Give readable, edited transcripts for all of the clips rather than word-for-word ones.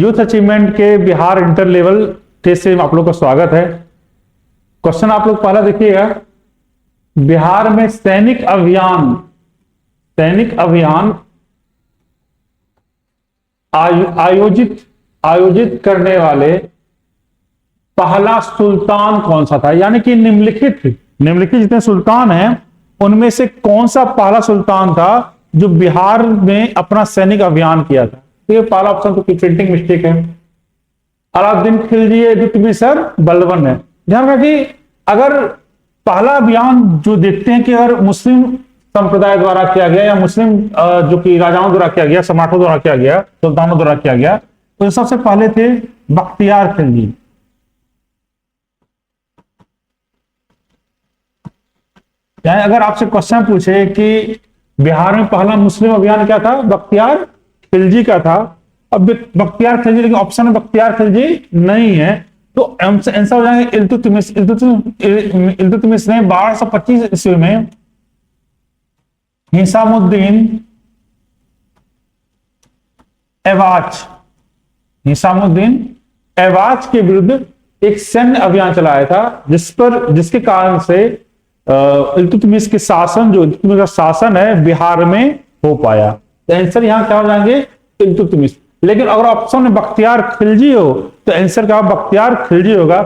Youth achievement के Bihar inter level test से आप लोग का स्वागत है। क्वेश्चन आप लोग पहला देखिएगा। बिहार में सैनिक अभियान आयोजित करने वाले पहला सुल्तान कौन सा था? यानी कि निम्नलिखित जितने सुल्तान हैं उनमें से कौन सा पहला सुल्तान था जो बिहार में अपना सैनिक अभियान किया था? तो ये पहला ऑप्शन तो प्रिंटिंग मिस्टेक है। अलाउद्दीन खिलजी, दुतमिसर, बलबन है। ध्यान रखिए, अगर पहला अभियान जो देखते हैं कि अगर मुस्लिम संप्रदाय द्वारा किया गया या मुस्लिम जो कि राजाओं द्वारा किया गया, सम्राटों द्वारा किया गया, सुल्तानों द्वारा किया गया, तो सबसे पहले थे बख्तियार खिलजी। यानी अगर आपसे क्वेश्चन पूछे कि बिहार में पहला मुस्लिम अभियान क्या था, बख्तियार खिलजी का था। अब बख्तियार खिलजी, लेकिन ऑप्शन में बख्तियार खिलजी नहीं है, तो आंसर हो जाएंगे इल्तुतमिश। इल्तुतमिश ने 1225 ईस्वी में हिसामुद्दीन ऐवाज के विरुद्ध एक सैन्य अभियान चलाया था, जिसके कारण से इल्तुतमिश के शासन का शासन है बिहार में हो पाया। तो आंसर यहां क्या हो जाएंगे, इल्तुतमिश। लेकिन अगर ऑप्शन में बख्तियार खिलजी हो तो आंसर क्या बख्तियार खिलजी होगा।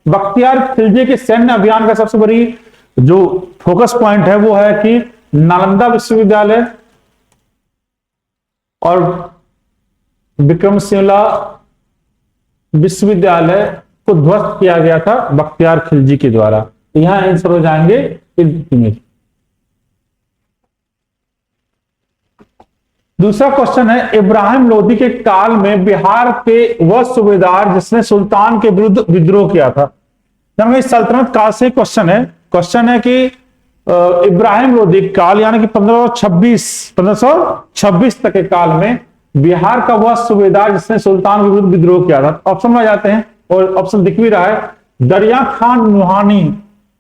बख्तियार खिलजी के सैन्य अभियान का सबसे बड़ी जो फोकस पॉइंट है वो है कि नालंदा विश्वविद्यालय और विक्रमशिला विश्वविद्यालय को ध्वस्त किया गया था बख्तियार खिलजी के द्वारा। यहां आंसर हो जाएंगे इल्तुतमिश। दूसरा क्वेश्चन है, इब्राहिम लोदी के काल में बिहार के वह सूबेदार जिसने सुल्तान के विरुद्ध विद्रोह किया था। सल्तनत काल से क्वेश्चन है कि इब्राहिम लोदी काल यानी कि 1526 तक के काल में बिहार का वह सूबेदार जिसने सुल्तान के विरुद्ध विद्रोह किया था। ऑप्शन में जाते हैं और ऑप्शन दिख भी रहा है। दरिया खान नुहानी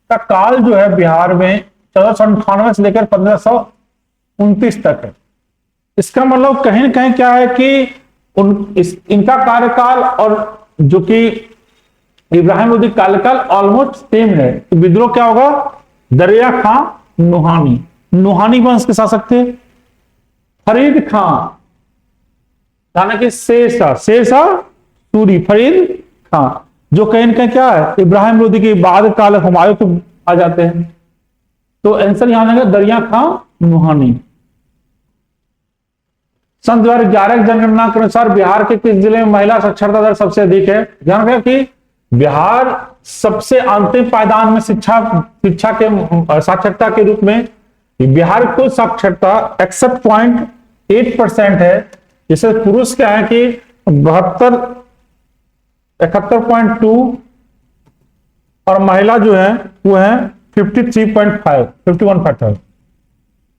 का काल जो है बिहार में 1498 से लेकर 1529 तक है। इसका मतलब कहीं ना कहीं क्या है कि इनका कार्यकाल और जो कि इब्राहिम लोदी कार्यकाल ऑलमोस्ट सेम है। तो विद्रोह क्या होगा, दरिया खां नुहानी वंश के शासक थे। फरीद खां यानी कि शेरशाह सूरी, फरीद खां जो कहीं ना कहीं क्या है इब्राहिम लोदी के बाद काल हुमायूं को आ जाते हैं। तो आंसर यहां आएगा दरिया खां नुहानी। सन 2011 की जनगणना के अनुसार बिहार के किस जिले में महिला साक्षरता दर सबसे अधिक है? ध्यान रखें कि बिहार सबसे अंतिम पायदान में शिक्षा के साक्षरता के रूप में बिहार को साक्षरता 61.8% है। जिससे पुरुष क्या है कि 71.2 और महिला जो है वो है 51.5।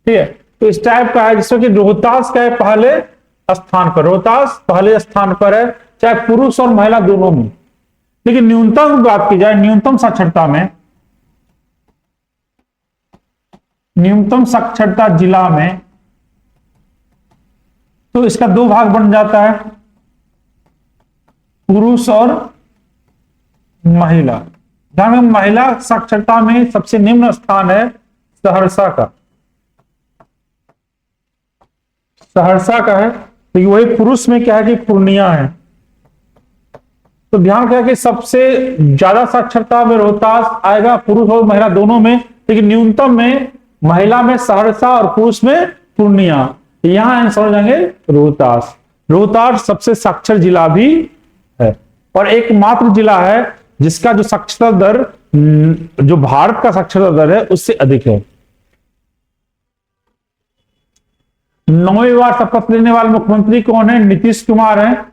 ठीक है, तो इस टाइप का है जिसमें कि रोहतास का है पहले स्थान पर है, चाहे पुरुष और महिला दोनों में। लेकिन न्यूनतम बात की जाए, न्यूनतम साक्षरता जिला में, तो इसका दो भाग बन जाता है, पुरुष और महिला। जहां महिला साक्षरता में सबसे निम्न स्थान है सहरसा का है, तो वही पुरुष में क्या है कि पूर्णिया है। तो ध्यान रखिए कि सबसे ज्यादा साक्षरता में रोहतास आएगा, पुरुष और महिला दोनों में, लेकिन न्यूनतम में महिला में सहरसा और पुरुष में पूर्णिया। यहां आंसर हो जाएंगे रोहतास सबसे साक्षर जिला भी है और एकमात्र जिला है जिसका जो साक्षरता दर जो भारत का साक्षरता दर है उससे अधिक है। 9वीं बार शपथ लेने वाले मुख्यमंत्री कौन है? नीतीश कुमार है।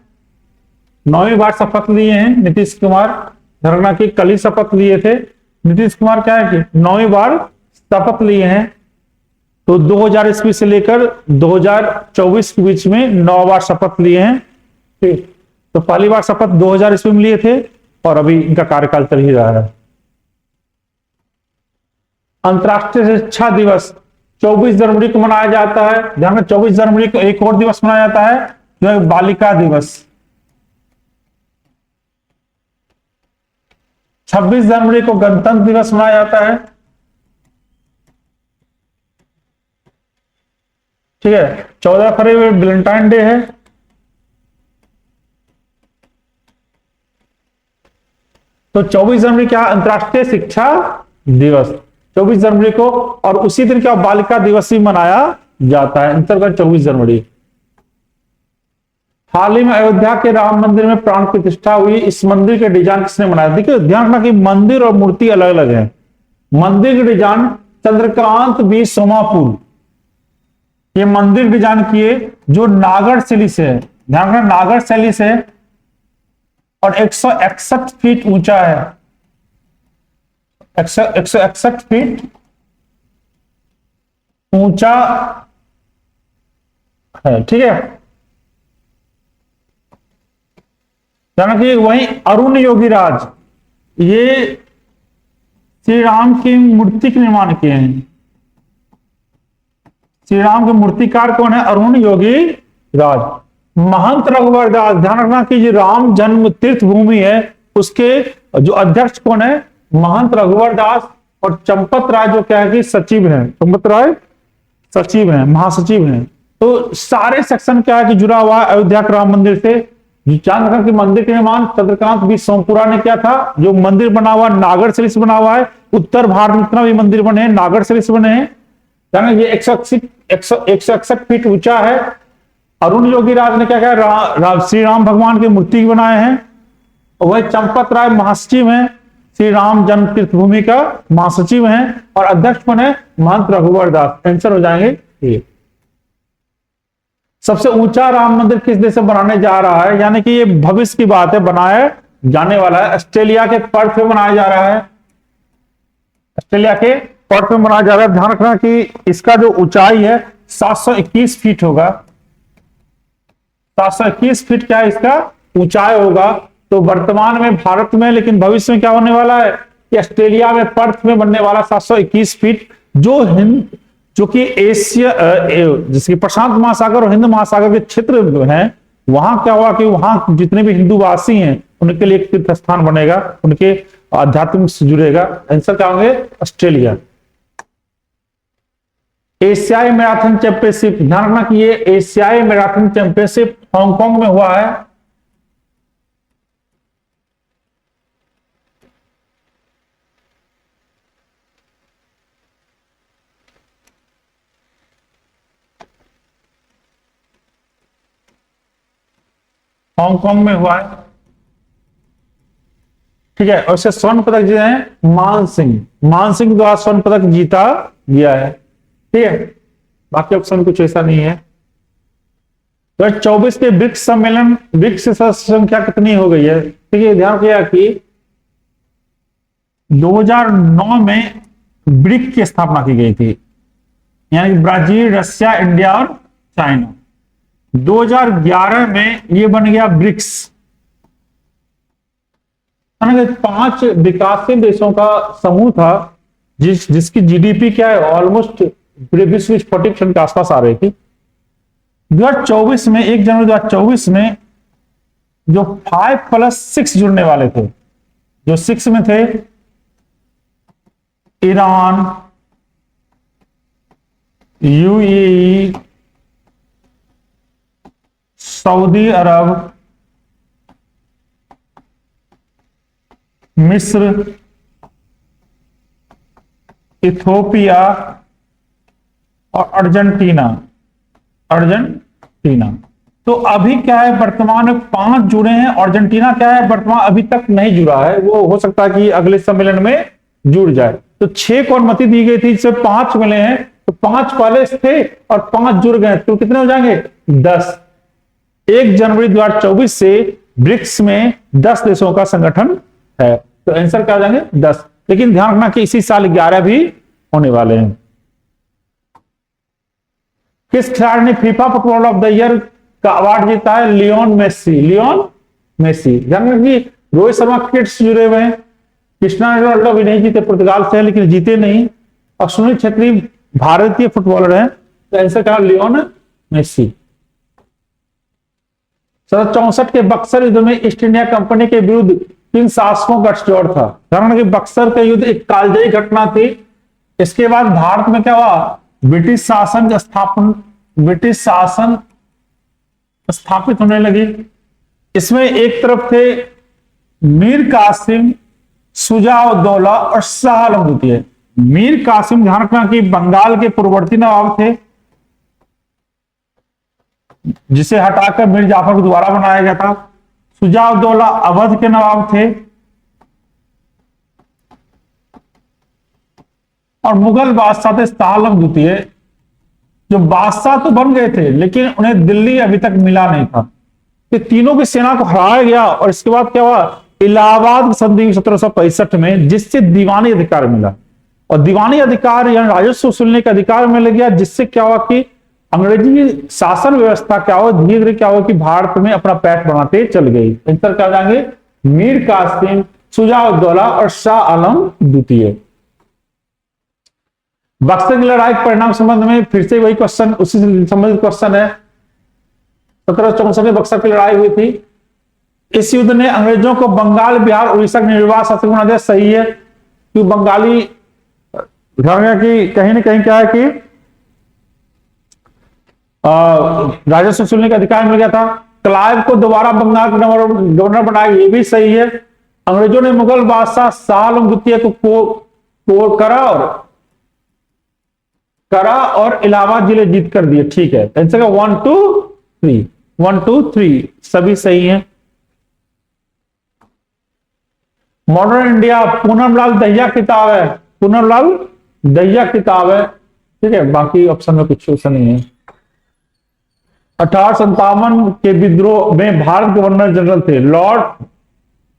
9वीं बार शपथ लिए हैं नीतीश कुमार। धरना की कल ही शपथ लिए थे नीतीश कुमार। क्या है कि 9वीं बार शपथ लिए हैं। तो 2000 ईस्वी से लेकर 2024 के बीच में 9 बार शपथ लिए हैं। ठीक, तो पहली बार शपथ 2000 ईस्वी में लिए थे और अभी इनका कार्यकाल चल ही रहा है। अंतर्राष्ट्रीय शिक्षा दिवस 24 जनवरी को मनाया जाता है। ध्यान में 24 जनवरी को एक और दिवस मनाया जाता है जो है बालिका दिवस। 26 जनवरी को गणतंत्र दिवस मनाया जाता है। ठीक है, 14 फरवरी वैलेंटाइन डे है। तो 24 जनवरी क्या, अंतर्राष्ट्रीय शिक्षा दिवस 24 जनवरी को, और उसी दिन क्या बालिका दिवस भी मनाया जाता है, अंतर्गत 24 जनवरी। हाल ही में अयोध्या के राम मंदिर में प्राण प्रतिष्ठा हुई। इस मंदिर के डिजाइन किसने बनाया? देखिए ध्यान रखना कि मंदिर और मूर्ति अलग अलग है। मंदिर के डिजाइन चंद्रकांत बी सोमापुर, ये मंदिर डिजाइन किए जो नागर शैली से है। ध्यान रखना नागर शैली से, और 161 फीट ऊंचा है। 161 फीट ऊंचा है। ठीक है, जाना कि वहीं अरुण योगीराज, ये श्री राम की मूर्ति के निर्माण किए हैं। श्री राम के मूर्तिकार कौन है? अरुण योगीराज। महंत रघुवर दास, ध्यान रखना कि जो राम जन्म तीर्थ भूमि है उसके जो अध्यक्ष कौन है? महंत रघुवर दास। और चंपत राय जो क्या है कि सचिव है, चंपत राय सचिव है, महासचिव है। तो सारे सेक्शन क्या है कि जुड़ा हुआ अयोध्या के राम मंदिर से। जान रखा कि मंदिर के निर्माण चंद्रकांत बी सोमपुरा ने किया था। जो मंदिर बना हुआ नागर शैली से बना हुआ है। उत्तर भारत में जितना भी मंदिर बने हैं नागर शैली से बने हैं। जाना ये 161 फीट ऊंचा है। अरुण योगीराज ने क्या किया? श्री राम भगवान की मूर्ति बनाए हैं। वह चंपत राय महासचिव हैं, श्री राम जन्म तीर्थ भूमि का महासचिव हैं। और अध्यक्ष कौन है? महंत रघुवर दास। आंसर हो जाएंगे ये। सबसे ऊंचा राम मंदिर किस देश से बनाने जा रहा है? यानी कि ये भविष्य की बात है, बनाया जाने वाला है। ऑस्ट्रेलिया के पर्थ में बनाया जा रहा है। ऑस्ट्रेलिया के पर्थ में बनाया जा रहा है। ध्यान रखना कि इसका जो ऊंचाई है 721 फीट होगा। 721 फीट क्या है इसका ऊंचाई होगा। तो वर्तमान में भारत में, लेकिन भविष्य में क्या होने वाला है कि ऑस्ट्रेलिया में पर्थ में बनने वाला 721 फीट जो कि एशिया जैसे प्रशांत महासागर और हिंद महासागर के क्षेत्र हैं, वहां क्या हुआ कि वहां जितने भी हिंदूवासी हैं उनके लिए एक तीर्थ स्थान बनेगा, उनके आध्यात्मिक से जुड़ेगा। आंसर क्या होंगे? ऑस्ट्रेलिया। एशियाई मैराथन चैंपियनशिप, ध्यान रखना कि ये एशियाई मैराथन चैंपियनशिप हांगकांग में हुआ है। हांगकांग में हुआ है। ठीक है, और इसे स्वर्ण पदक जीते हैं मान सिंह द्वारा स्वर्ण पदक जीता गया है। ठीक है, बाकी ऑप्शन कुछ ऐसा नहीं है। 2024 के ब्रिक्स सम्मेलन, ब्रिक्स संख्या कितनी हो गई है? ठीक है, ध्यान किया कि 2009 में ब्रिक की स्थापना की गई थी, यानी ब्राजील, रशिया, इंडिया और चाइना। 2011 में ये बन गया ब्रिक्स। 5 विकासशील देशों का समूह था जिसकी जीडीपी क्या है ऑलमोस्ट विश्व 40% के आसपास आ रही थी। 2024 में 1 जनवरी 2024 में जो 5+6 जुड़ने वाले थे, जो 6 में थे ईरान, यूएई, सऊदी अरब, मिस्र, इथोपिया और अर्जेंटीना। तो अभी क्या है वर्तमान में 5 जुड़े हैं। अर्जेंटीना क्या है वर्तमान अभी तक नहीं जुड़ा है, वो हो सकता है कि अगले सम्मेलन में जुड़ जाए। तो 6 को अनुमति दी गई थी, इससे 5 मिले हैं। तो 5 पहले थे और 5 जुड़ गए, तो कितने हो जाएंगे? 10। 1 जनवरी 2024 से ब्रिक्स में 10 देशों का संगठन है। तो आंसर क्या हो जाएंगे? 10। लेकिन ध्यान रखना कि इसी साल 11 भी होने वाले हैं। किस खिलाड़ी ने FIFA football of the year का अवार्ड जीता है? Leon Messi. ध्यान रखिए रोहित शर्मा क्रिकेट से जुड़े हुए हैं। क्रिस्टियानो रोनाल्डो भी नहीं जीते, पुर्तगाल से है लेकिन जीते नहीं। और सुनील छेत्री भारतीय फुटबॉलर हैं। तो आंसर क्या? Lionel Messi. 1764 के बक्सर युद्ध में ईस्ट इंडिया कंपनी के विरुद्ध किन शासकों का गठजोड़ था? कारण कि बक्सर का युद्ध एक कालजयी घटना थी। इसके बाद भारत में क्या हुआ? ब्रिटिश शासन स्थापित होने लगी। इसमें एक तरफ थे मीर कासिम, शुजा-उद-दौला और शाह आलम द्वितीय। मीर कासिम ध्यान रखना कि बंगाल के पूर्ववर्ती नवाब थे, जिसे हटाकर मीर जाफर को दोबारा बनाया गया था। शुजा-उद-दौला अवध के नवाब थे और मुगल बादशाह थे शाह आलम द्वितीय, जो बादशाह तो बन गए थे लेकिन उन्हें दिल्ली अभी तक मिला नहीं था। ये तीनों की सेना को हराया गया और इसके बाद क्या हुआ? इलाहाबाद संधि 1765 में, जिससे दीवानी अधिकार मिला। और दीवानी अधिकार यानी राजस्व वसूलने का अधिकार मिल गया, जिससे क्या हुआ कि अंग्रेजी शासन व्यवस्था क्या हुआ, धीरे धीरे क्या हुआ कि भारत में अपना पैठ बनाते चल गई। आंसर क्या जाएंगे? मीर कासिम, शुजा-उद-दौला और शाह आलम द्वितीय। बक्सर की लड़ाई के परिणाम संबंध में फिर से वही क्वेश्चन, उसी से संबंधित क्वेश्चन है। 1764 में बक्सर की लड़ाई हुई थी। इस युद्ध ने अंग्रेजों को बंगाल, बिहार, उड़ीसा का निर्वाह शासक बना दिया। सही है, क्योंकि बंगाली की कहीं ना कहीं क्या है कि राजस्व वसूलने का अधिकार मिल गया था। क्लाइव को दोबारा बंगाल का गवर्नर बनाया, ये भी सही है। अंग्रेजों ने मुगल बादशाह शाह आलम द्वितीय को करा और इलाहाबाद जिले जीत कर दिए। ठीक है, आंसर 1 2 3 1 2 3 सभी सही हैं। मॉडर्न इंडिया पूनमलाल दहिया किताब है, पूनमलाल दहिया किताब है। ठीक है, बाकी ऑप्शन में कुछ ऑप्शन नहीं है। 1857 के विद्रोह में भारत गवर्नर जनरल थे लॉर्ड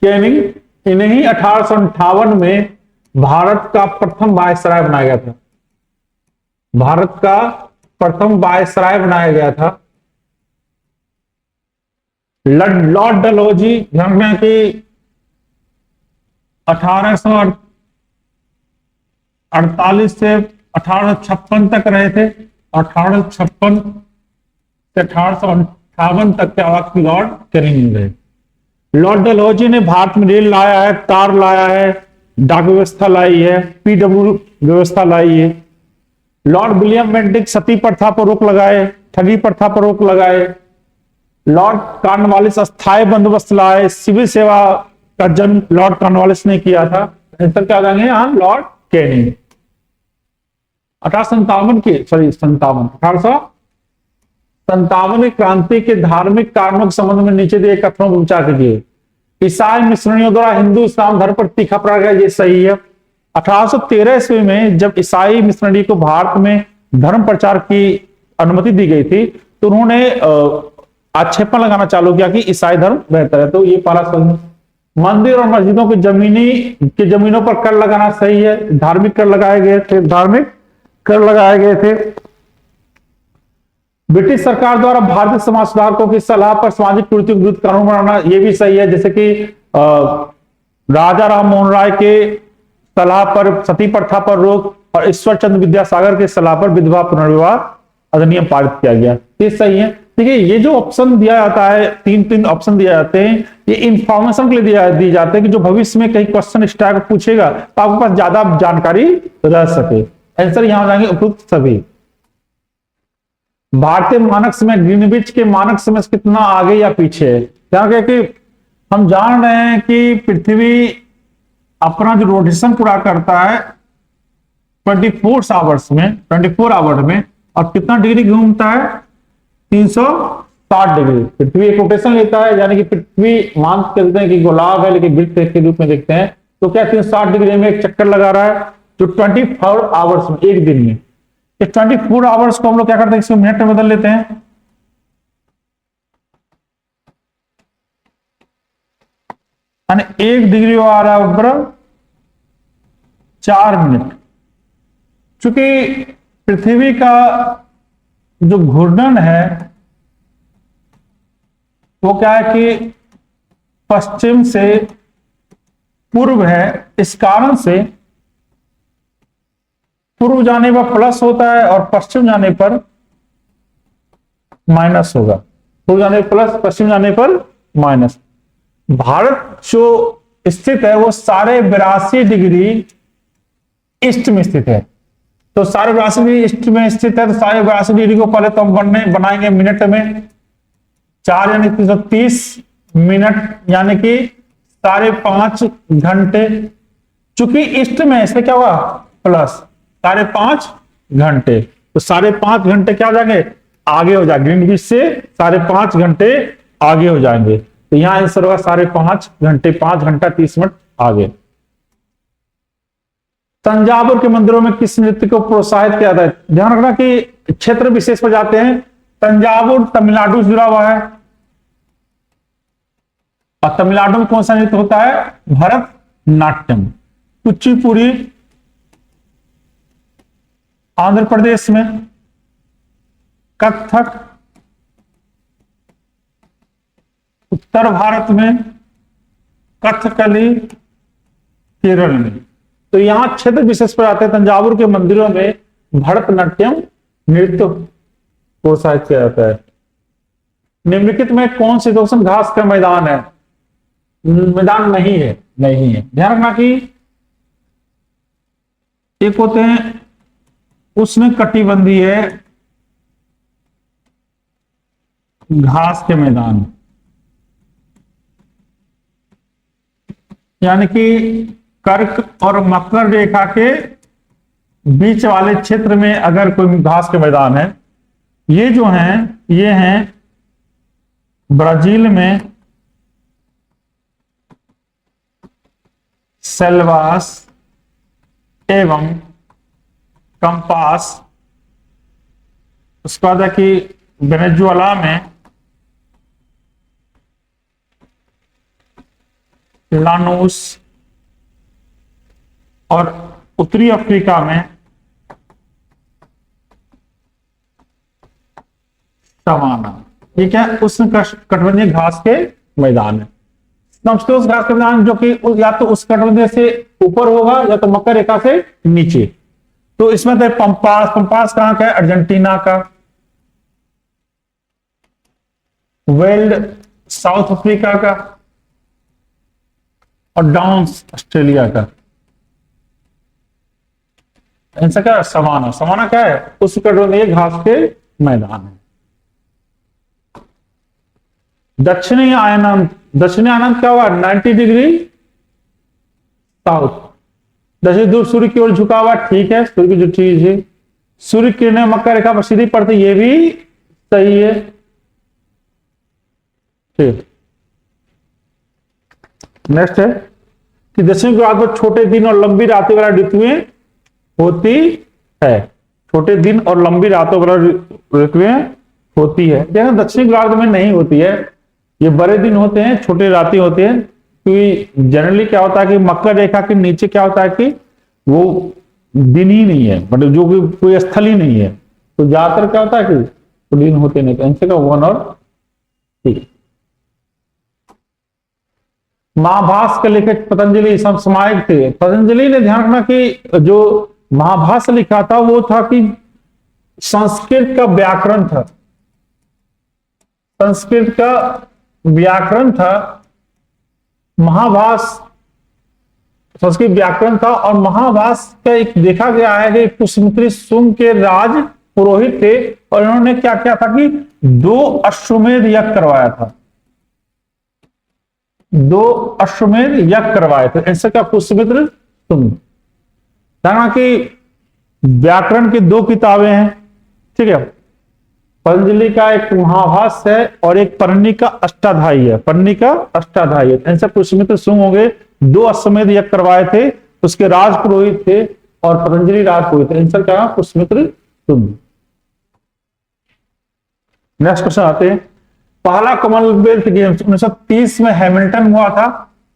कैनिंग। इन्हें ही 1858 में भारत का प्रथम वायसराय बनाया गया था। भारत का प्रथम वायसराय बनाया गया था लॉर्ड डलहौजी। ध्यान रखना कि 1848 से 1856 तक रहे थे। 1856 से 1858 तक के वक्त लॉर्ड कैनिंग रहे। लॉर्ड डलहौजी ने भारत में रेल लाया है, कार लाया है, डाक व्यवस्था लाई है, पीडब्ल्यू व्यवस्था लाई है। लॉर्ड विलियम बेंटिक सती प्रथा पर रोक लगाए, ठगी प्रथा पर रोक लगाए। लॉर्ड कॉर्नवालिस अस्थायी बंदोबस्त लाए। सिविल सेवा का जन्म लॉर्ड कॉर्नवालिस ने किया था। आंसर क्या जाएंगे यहाँ? Lord Canning. 1857 की क्रांति के धार्मिक कारणों के संबंध में नीचे दिए कथनों पर विचार कीजिए। ईसाई मिशनरियों द्वारा हिंदू इस्लाम धर्म पर तीखा प्रहार किया, ये सही है। 1813 ईस्वी में जब ईसाई मिशनरी को भारत में धर्म प्रचार की अनुमति दी गई थी, तो उन्होंने आक्षेपण लगाना चालू किया कि ईसाई धर्म बेहतर है। तो ये पहला सवाल। मंदिर और मस्जिदों की जमीनों पर कर लगाना सही है। धार्मिक कर लगाए गए थे। ब्रिटिश सरकार द्वारा भारतीय समाज सुधारकों की सलाह पर सामाजिक कुरीतियों के विरुद्ध कानून बनाना, यह भी सही है। जैसे कि राजा राम मोहन राय के सलाह पर सती प्रथा पर रोक और ईश्वर चंद्र विद्यासागर के सलाह पर विधवा पुनर्विवाह अधिनियम पारित किया गया। ये सही है। देखिए, ये जो ऑप्शन दिया जाता है, तीन ऑप्शन दिए जाते हैं, ये इंफॉर्मेशन के लिए दी जाते हैं कि जो भविष्य में कहीं क्वेश्चन इस टाइप पूछेगा तो आपके पास ज्यादा जानकारी रह सके। आंसर यहां जाएंगे उपयुक्त सभी। भारतीय मानक समय ग्रीनविच के मानक समय से कितना आगे या पीछे है? कि हम जान रहे हैं कि पृथ्वी अपना जो रोटेशन पूरा करता है 24 आवर्स में, और कितना डिग्री घूमता है? 360 डिग्री। पृथ्वी एक रोटेशन लेता है, यानी कि पृथ्वी मान करते हैं कि गोलार्ध है लेकिन वृत्त के रूप में देखते हैं, तो क्या 360 डिग्री में एक चक्कर लगा रहा है, जो 24 आवर्स में, एक दिन में। 24 आवर्स को हम लोग क्या करते हैं, इसको मिनट में बदल लेते हैं। यानी 1 डिग्री आ रहा है ऊपर 4 मिनट। चूंकि पृथ्वी का जो घूर्णन है वो क्या है कि पश्चिम से पूर्व है, इस कारण से पूर्व जाने पर प्लस होता है और पश्चिम जाने पर माइनस होगा। पूर्व जाने पर प्लस, पश्चिम जाने पर माइनस। भारत जो स्थित है वो 82.82 ईस्ट में स्थित है। तो 82.82 ईस्ट में स्थित है, तो 82.82 को पहले तो हम बनाएंगे मिनट में। 4 यानी 330 मिनट, यानी कि 5.5 घंटे। चूंकि ईस्ट में है इसमें क्या हुआ प्लस 5.5 घंटे, तो 5.5 घंटे क्या हो जाएंगे, आगे हो जाएंगे। ग्रीनविच से 5.5 घंटे आगे हो जाएंगे। तो यहां आंसर होगा 5.5 घंटे, 5 घंटा 30 मिनट आगे। तंजावुर के मंदिरों में किस नृत्य को प्रोत्साहित किया जाता है? ध्यान रखना कि क्षेत्र विशेष पर जाते हैं। तंजावुर तमिलनाडु से जुड़ा हुआ है, और तमिलनाडु में कौन सा नृत्य होता है, भरतनाट्यम। कुचिपुड़ी आंध्र प्रदेश में, कथक उत्तर भारत में, कथकली केरल में। तो यहां क्षेत्र विशेष पर आते हैं। तंजावुर के मंदिरों में भरतनाट्यम नृत्य प्रोत्साहित किया जाता है। निम्नलिखित में कौन सी दोषण घास का मैदान है? मैदान नहीं है, नहीं है। ध्यान रखना कि एक होते हैं उष्ण कटिबंधीय घास के मैदान, यानी कि कर्क और मकर रेखा के बीच वाले क्षेत्र में अगर कोई घास के मैदान है, ये जो हैं ये हैं ब्राजील में सेल्वास एवं कंपास, उसके बाद है कि वेनेजुएला में लानूस, और उत्तरी अफ्रीका में सवाना। ये क्या है, उष्ण कटिबंधीय घास के मैदान है। समशीतोष्ण घास के मैदान जो कि या तो उस कटिबंधीय से ऊपर होगा या तो मकर रेखा से नीचे। तो इसमें तो पंपास, पंपास कहां का है, अर्जेंटीना का। वेल्ड साउथ अफ्रीका का, और डाउन्स ऑस्ट्रेलिया का। इनसे क्या है, सवाना। सवाना क्या है, उस कटिबंधीय घास के मैदान है। दक्षिणी आयनांत, दक्षिणी आयनांत क्या हुआ, 90 डिग्री साउथ। दक्षिण ध्रुव सूर्य की ओर झुका हुआ, ठीक है, सूर्य की जो चीज है, सूर्य किरणें मकर रेखा पर सीधी पड़ती, ये भी सही है। ठीक, नेक्स्ट है कि दक्षिण गोलार्ध में छोटे दिन और लंबी रातें वाला ऋतुएं होती है। छोटे दिन और लंबी रातों वाला ऋतुएं होती है। देखो दक्षिण गोलार्ध में नहीं होती है, ये बड़े दिन होते हैं, छोटे रातें होती हैं। क्योंकि जनरली क्या होता है कि मकर रेखा के नीचे क्या होता है कि वो दिन ही नहीं है, मतलब जो कोई स्थल ही नहीं है। तो ज्यादातर क्या होता है कि तो दिन होते नहीं। तो आंसर का 1 और 3। महाभाष्य के लेखक पतंजलि समसामयिक थे। पतंजलि ने ध्यान रखना कि जो महाभाष्य लिखा था वो था कि संस्कृत का व्याकरण था, संस्कृत का व्याकरण था। महाभाष्य संस्कृत व्याकरण था, और महाभाष्य का एक देखा गया है कि पुष्यमित्र शुंग के राज पुरोहित थे, और इन्होंने क्या किया था कि 2 अश्वमेध यज्ञ करवाया था। 2 अश्वमेध यज्ञ करवाए थे। ऐसा क्या, पुष्यमित्र शुंग। ध्यान कि व्याकरण की 2 किताबें हैं, ठीक है। पतंजलि का एक महाभाष्य है और एक परनी का अष्टाध्यायी है। परनी का अष्टाध्यायी है। ऐसे पुष्यमित्र शुंग होंगे, 2 अश्वमेध यज्ञ करवाए थे, उसके राज पुरोहित थे, और पतंजलि राज पुरोहित थे। आंसर क्या, पुष्यमित्र शुंग। नेक्स्ट क्वेश्चन आते हैं। पहला कॉमनवेल्थ गेम्स 1930 में हैमिल्टन हुआ था।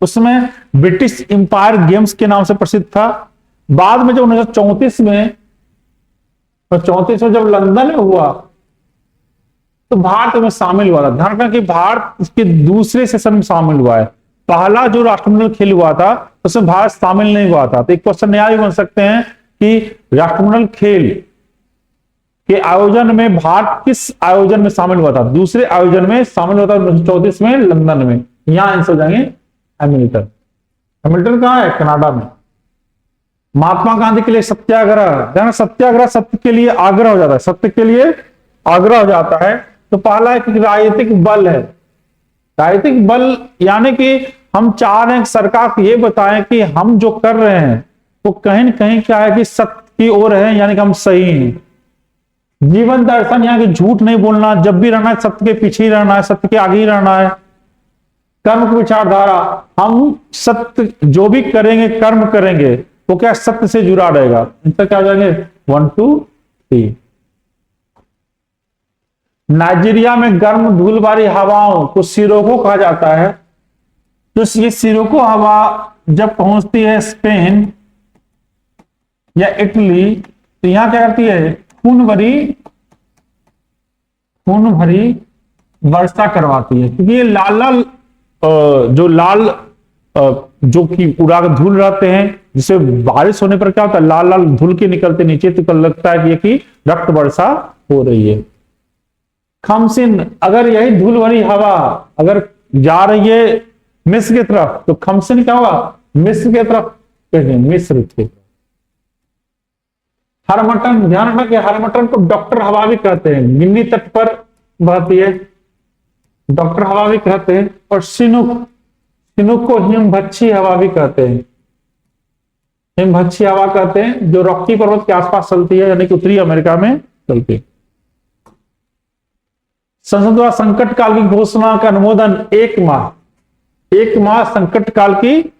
उसमें ब्रिटिश एम्पायर गेम्स के नाम से प्रसिद्ध था। बाद में जब 1934 में जब लंदन में हुआ तो भारत में शामिल हुआ था। ध्यान रखना कि भारत इसके दूसरे सेशन में शामिल हुआ है। पहला जो राष्ट्रमंडल खेल हुआ था उसमें भारत शामिल नहीं हुआ था। तो एक क्वेश्चन नया भी बन सकते हैं कि राष्ट्रमंडल खेल के आयोजन में भारत किस आयोजन में शामिल हुआ था? दूसरे आयोजन में शामिल हुआ था 1934 में लंदन में। यहां आंसर हो जाएंगे हैमिल्टन। हैमिल्टन कहाँ है? कनाडा में। महात्मा गांधी के लिए सत्याग्रह, सत्याग्रह सत्य के लिए आग्रह हो जाता है, सत्य के लिए आग्रह हो जाता है। तो पहला एक राजनीतिक बल है। राजनीतिक बल यानी कि हम चाह रहे हैं कि सरकार को ये बताएं कि हम जो कर रहे हैं वो कहीं न कहीं क्या है कि सत्य की ओर है, यानी कि हम सही हैं। जीवन दर्शन यानी कि झूठ नहीं बोलना, जब भी रहना है सत्य के पीछे ही रहना है, सत्य के आगे ही रहना है। कर्म की विचारधारा, हम सत्य जो भी करेंगे, कर्म करेंगे वो क्या सत्य से जुड़ा रहेगा। इनका क्या हो जाएंगे 1 2 3। नाइजीरिया में गर्म धूल वाली हवाओं को सिरोको कहा जाता है। तो ये सिरोको हवा जब पहुंचती है स्पेन या इटली, तो यहां क्या करती है? खून भरी वर्षा करवाती है। क्योंकि ये लाल लाल जो कि उड़ा धूल रहते हैं, जिससे बारिश होने पर क्या होता है? लाल लाल धूल के निकलते नीचे, तो लगता है कि ये कि रक्त वर्षा हो रही है। खमसिन, अगर यही धूल भरी हवा अगर जा रही है मिस्र की तरफ, तो खमसिन क्या होगा? मिस्र की तरफ, मिस्र की तरफ। हरमटन, ध्यान रखना कि हरमटन को डॉक्टर हवा भी कहते हैं, गिन्नी तट पर बहती है, डॉक्टर हवा भी कहते हैं। और सिनुक को हिमभच्छी हवा भी कहते हैं, हिमभच्छी हवा कहते हैं, जो रॉकी पर्वत के आसपास चलती है, यानी कि उत्तरी अमेरिका में चलती है। संसद द्वारा संकट काल की घोषणा का अनुमोदन 1 माह संकट काल की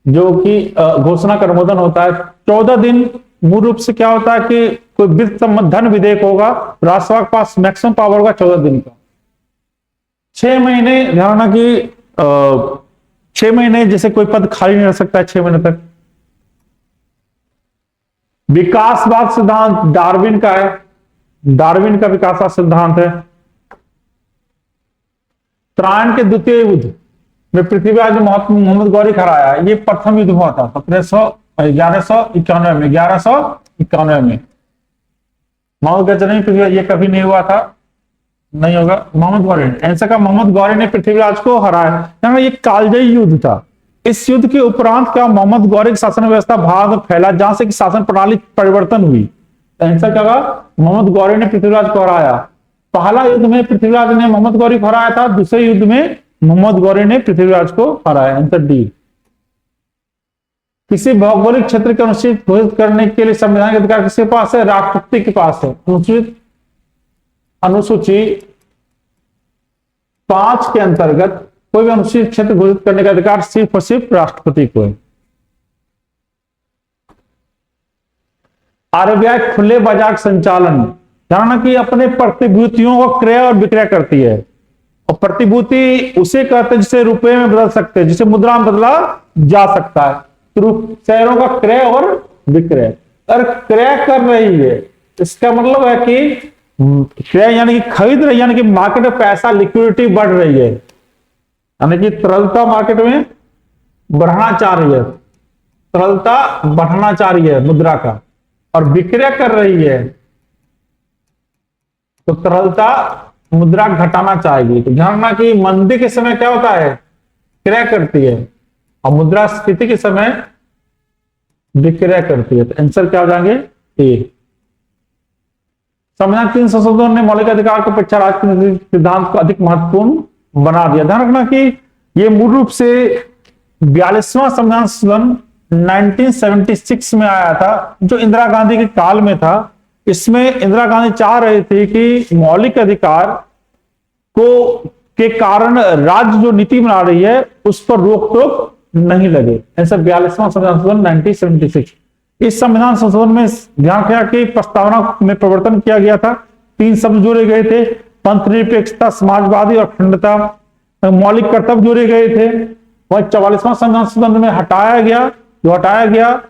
जो कि घोषणा का अनुमोदन होता है। 14 दिन मूल रूप से क्या होता है कि कोई वित्त संबंध धन विधेयक होगा, राज्यसभा के पास मैक्सिमम पावर होगा 14 दिन का। 6 महीने, ध्यान रखना कि 6 महीने जैसे कोई पद खाली नहीं रह सकता है 6 महीने तक। विकासवाद सिद्धांत डार्विन का है, डार्विन का विकासवाद सिद्धांत है। त्रायण के द्वितीय युद्ध में पृथ्वीराज मोहम्मद गौरी हराया, ये प्रथम युद्ध हुआ था 1191 में। मोहम्मद गजनवी पृथ्वीराज, ये कभी नहीं हुआ था, नहीं होगा। मोहम्मद गौरी ऐसा का मोहम्मद गौरी ने पृथ्वीराज को हराया। ये कालजयी युद्ध था। इस युद्ध के उपरांत क्या मोहम्मद गौरी की शासन व्यवस्था भारत में फैला, जहां से कि शासन प्रणाली परिवर्तन हुई। ऐसा क्या हुआ? मोहम्मद गौरी ने पृथ्वीराज को हराया। पहला युद्ध में पृथ्वीराज ने मोहम्मद गौरी को हराया था, दूसरे युद्ध में मोहम्मद गौरी ने पृथ्वीराज को हराया। Answer D. किसी भौगोलिक क्षेत्र के अनुसूचित घोषित करने के लिए संविधान का अधिकार किसके पास है? राष्ट्रपति के पास है। अनुसूची 5 के अंतर्गत कोई भी अनुसूचित क्षेत्र घोषित करने का अधिकार सिर्फ और सिर्फ राष्ट्रपति को है। आरबीआई खुले बाजार संचालन, जानना कि अपने प्रतिभूतियों को क्रय और विक्रय करती है। और प्रतिभूति उसे कहते हैं जिसे रुपए में बदल सकते हैं, जिसे मुद्रा में बदला जा सकता है। तो शेयरों का क्रय और विक्रय, अगर क्रय कर रही है इसका मतलब है कि क्रय यानी कि खरीद रही है, यानी कि मार्केट में पैसा लिक्विडिटी बढ़ रही है, यानी कि तरलता मार्केट में बढ़ना चाह रही है, तरलता बढ़ाना चाह रही है मुद्रा का। और विक्रय कर रही है तो तरलता मुद्रा घटाना चाहेगी। तो ध्यान रखना कि मंदी के समय क्या होता है? क्रय करती है, और मुद्रास्फीति के समय विक्रय करती है। तो आंसर क्या हो जाएंगे? ए। संविधान 3 संशोधन ने मौलिक अधिकार को अपेक्षा राजनीतिक सिद्धांत को अधिक महत्वपूर्ण बना दिया। ध्यान रखना कि ये मूल रूप से 42वां संविधान संशोधन 1976 में आया था, जो इंदिरा गांधी के काल में था। इसमें इंदिरा गांधी चाह रही थी कि मौलिक अधिकार को के कारण राज्य जो नीति बना रही है उस पर रोक टोक नहीं लगे। ऐसा 42वां संविधान संशोधन 1976। इस संविधान संशोधन में ध्यान रखा कि प्रस्तावना में परिवर्तन किया गया था। 3 शब्द जोड़े गए थे, पंथ निरपेक्षता, समाजवादी और अखंडता। मौलिक कर्तव्य जोड़े गए थे। वह 44वां संविधान संशोधन में हटाया गया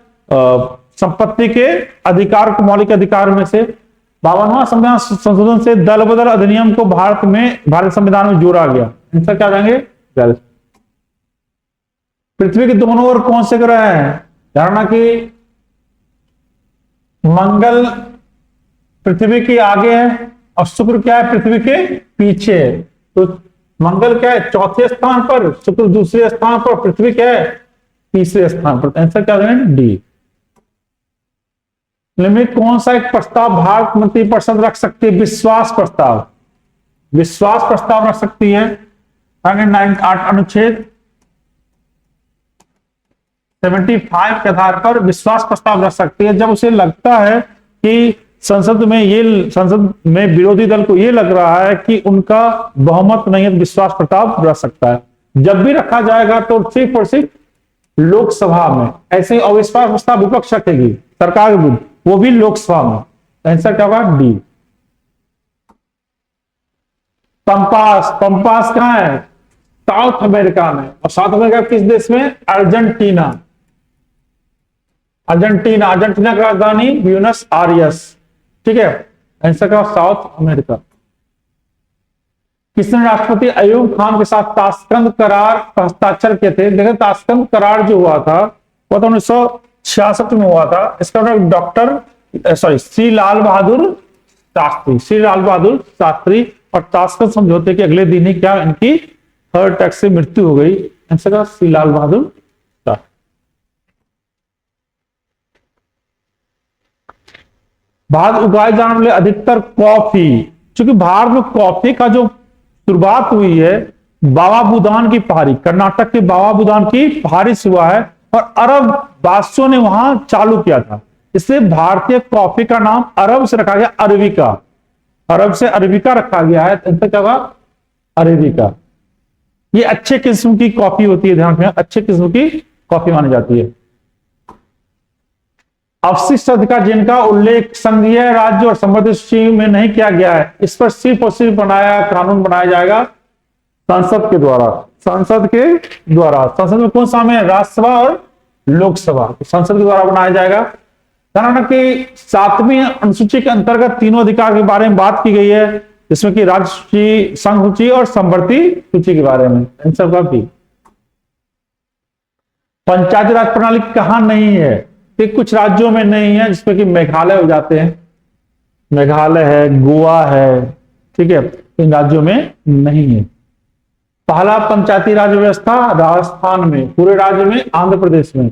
संपत्ति के अधिकार को मौलिक अधिकार में से। 52वां संविधान संशोधन से दल बदल अधिनियम को भारत संविधान में जोड़ा गया। आंसर क्या जाएंगे? पृथ्वी के दोनों ओर कौन से ग्रह हैं? धारणा कि मंगल पृथ्वी के आगे है और शुक्र क्या है? पृथ्वी के पीछे है। तो मंगल क्या है? चौथे स्थान पर, शुक्र दूसरे स्थान पर, पृथ्वी क्या है? तीसरे स्थान पर। आंसर क्या दें? डी। निम्नलिखित कौन सा एक प्रस्ताव भारत मंत्रिपरिषद रख सकती है? विश्वास प्रस्ताव। विश्वास प्रस्ताव रख सकती है। अनुच्छेद 75 के आधार पर विश्वास प्रस्ताव रख सकती है जब उसे लगता है कि संसद में विरोधी दल को यह लग रहा है कि उनका बहुमत नहीं है, विश्वास प्रस्ताव रख सकता है। जब भी रखा जाएगा तो सिर्फ और सिर्फ लोकसभा में। ऐसे ही अविश्वास प्रस्ताव विपक्ष रखेगी सरकार के विरुद्ध, वो भी लोकसभा में। आंसर क्या होगा? डी। पंपास। पंपास कहां है? साउथ अमेरिका में। और साउथ अमेरिका किस देश में? अर्जेंटीना। अर्जेंटीना। अर्जेंटीना की राजधानी ब्यूनस आयर्स। ठीक है, आंसर का साउथ अमेरिका। किसने राष्ट्रपति अयूब खान के साथ ताशकंद करार पर हस्ताक्षर किए थे? देखिए, ताशकंद करार जो हुआ था वो तो 1966 में हुआ था। इसका श्री लाल बहादुर शास्त्री। श्री लाल बहादुर शास्त्री। और ताशकंद समझौते के अगले दिन ही क्या इनकी हार्ट अटैक से मृत्यु हो गई। आंसर का श्री लाल बहादुर शास्त्री। भारत उगाए जाने वाले अधिकतर कॉफी, क्योंकि भारत में कॉफी का जो शुरुआत हुई है बाबा बुदान की पहाड़ी, कर्नाटक के बाबा बुदान की पहाड़ी से हुआ है और अरब बादशाहों ने वहां चालू किया था। इसलिए भारतीय कॉफी का नाम अरब से रखा गया अरबिका। अरब से अरबिका रखा गया है। क्या होगा? अरबिका। ये अच्छे किस्म की कॉफी होती है, ध्यान रखना, अच्छे किस्म की कॉफी मानी जाती है। अवशिष्ट अधिकार जिनका उल्लेख संघीय, राज्य और संबंधित सूची में नहीं किया गया है, इस पर सिर्फ और सिर्फ कानून बनाया जाएगा संसद के द्वारा। संसद के द्वारा। संसद में कौन सा है? राज्यसभा और लोकसभा। तो संसद के द्वारा बनाया जाएगा। ध्यान कि 7वीं अनुसूची के अंतर्गत तीनों अधिकार के बारे में बात की गई है, जिसमें कि राज्य सूची, संघ सूची और समवर्ती सूची के बारे में। आंसर का भी। पंचायती राज प्रणाली कहां नहीं है? कि कुछ राज्यों में नहीं है, जिसमें कि मेघालय हो जाते हैं। मेघालय है, गोवा है, ठीक है, इन राज्यों में नहीं है। पहला पंचायती राज व्यवस्था राजस्थान में, पूरे राज्य में, आंध्र प्रदेश में।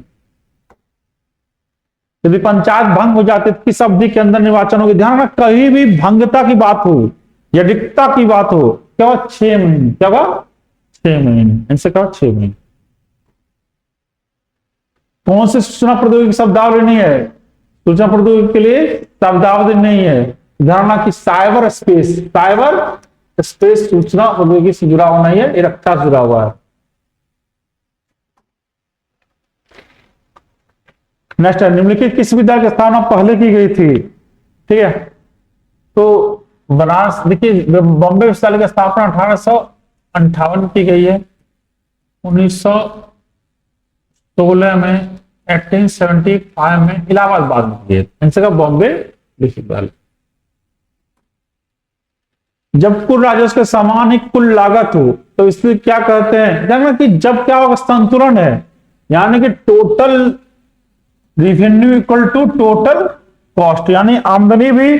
यदि पंचायत भंग हो जाती तो किस अवधि के अंदर निर्वाचन होगी? ध्यान रखना, कहीं भी भंगता की बात हो या रिक्तता की बात हो, क्या 6 महीने। क्या होगा? 6 महीने। इनसे क्या? 6 महीने। कौन सी सूचना प्रौद्योगिकी शब्दावली नहीं है? सूचना प्रौद्योगिकी के लिए शब्दावली नहीं है। ध्यान रखना कि साइबर स्पेस, साइबर स्पेस सूचना प्रौद्योगिकी से जुड़ा हुआ नहीं है, ये रक्षा से जुड़ा हुआ है। नेक्स्ट है, निम्नलिखित किस विद्यालय की स्थापना पहले की गई थी? ठीक है, तो बनारस, देखिए बॉम्बे विश्वविद्यालय की स्थापना 1858 की गई है। 1916 में, 1875 में इलाहाबाद बाद में की है। इनसे का बॉम्बे विश्वविद्यालय। जब कुल राजस्व के समान ही कुल लागत हो तो इसलिए क्या कहते हैं? देखना कि जब क्या होगा? संतुलन है, यानी कि total revenue equal to total cost, यानी आमदनी भी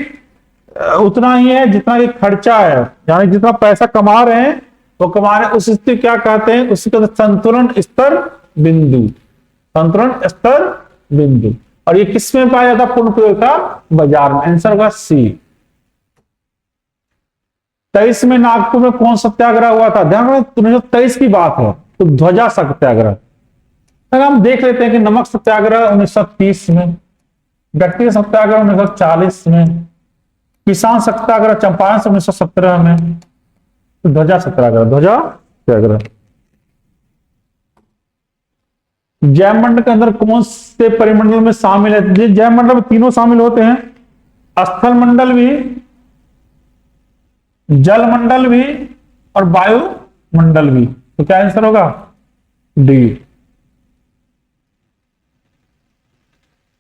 उतना ही है जितना कि खर्चा है, यानी जितना पैसा कमा रहे हैं वो कमा रहे हैं, उस स्थिति क्या कहते हैं? उसी का संतुलन स्तर बिंदु। संतुलन स्तर बिंदु। और ये किसमें पाया जाता? पूर्ण उपयोगिता बाजार में। आंसर होगा सी। 23 में नागपुर में कौन सत्याग्रह हुआ था? ध्यान रखना 1923 की बात है, तो ध्वजा सत्याग्रह। अगर हम देख लेते हैं कि नमक सत्याग्रह 1930 में, व्यक्तिगत सत्याग्रह 1940 में, किसान सत्याग्रह चंपारण से 1917 में, तो ध्वजा सत्याग्रह। ध्वजा सत्याग्रह। जैवमंडल के अंदर कौन से परिमंडल में शामिल है? जैवमंडल में तीनों शामिल होते हैं, स्थल मंडल भी, जल मंडल भी और वायुमंडल भी। तो क्या आंसर होगा? डी।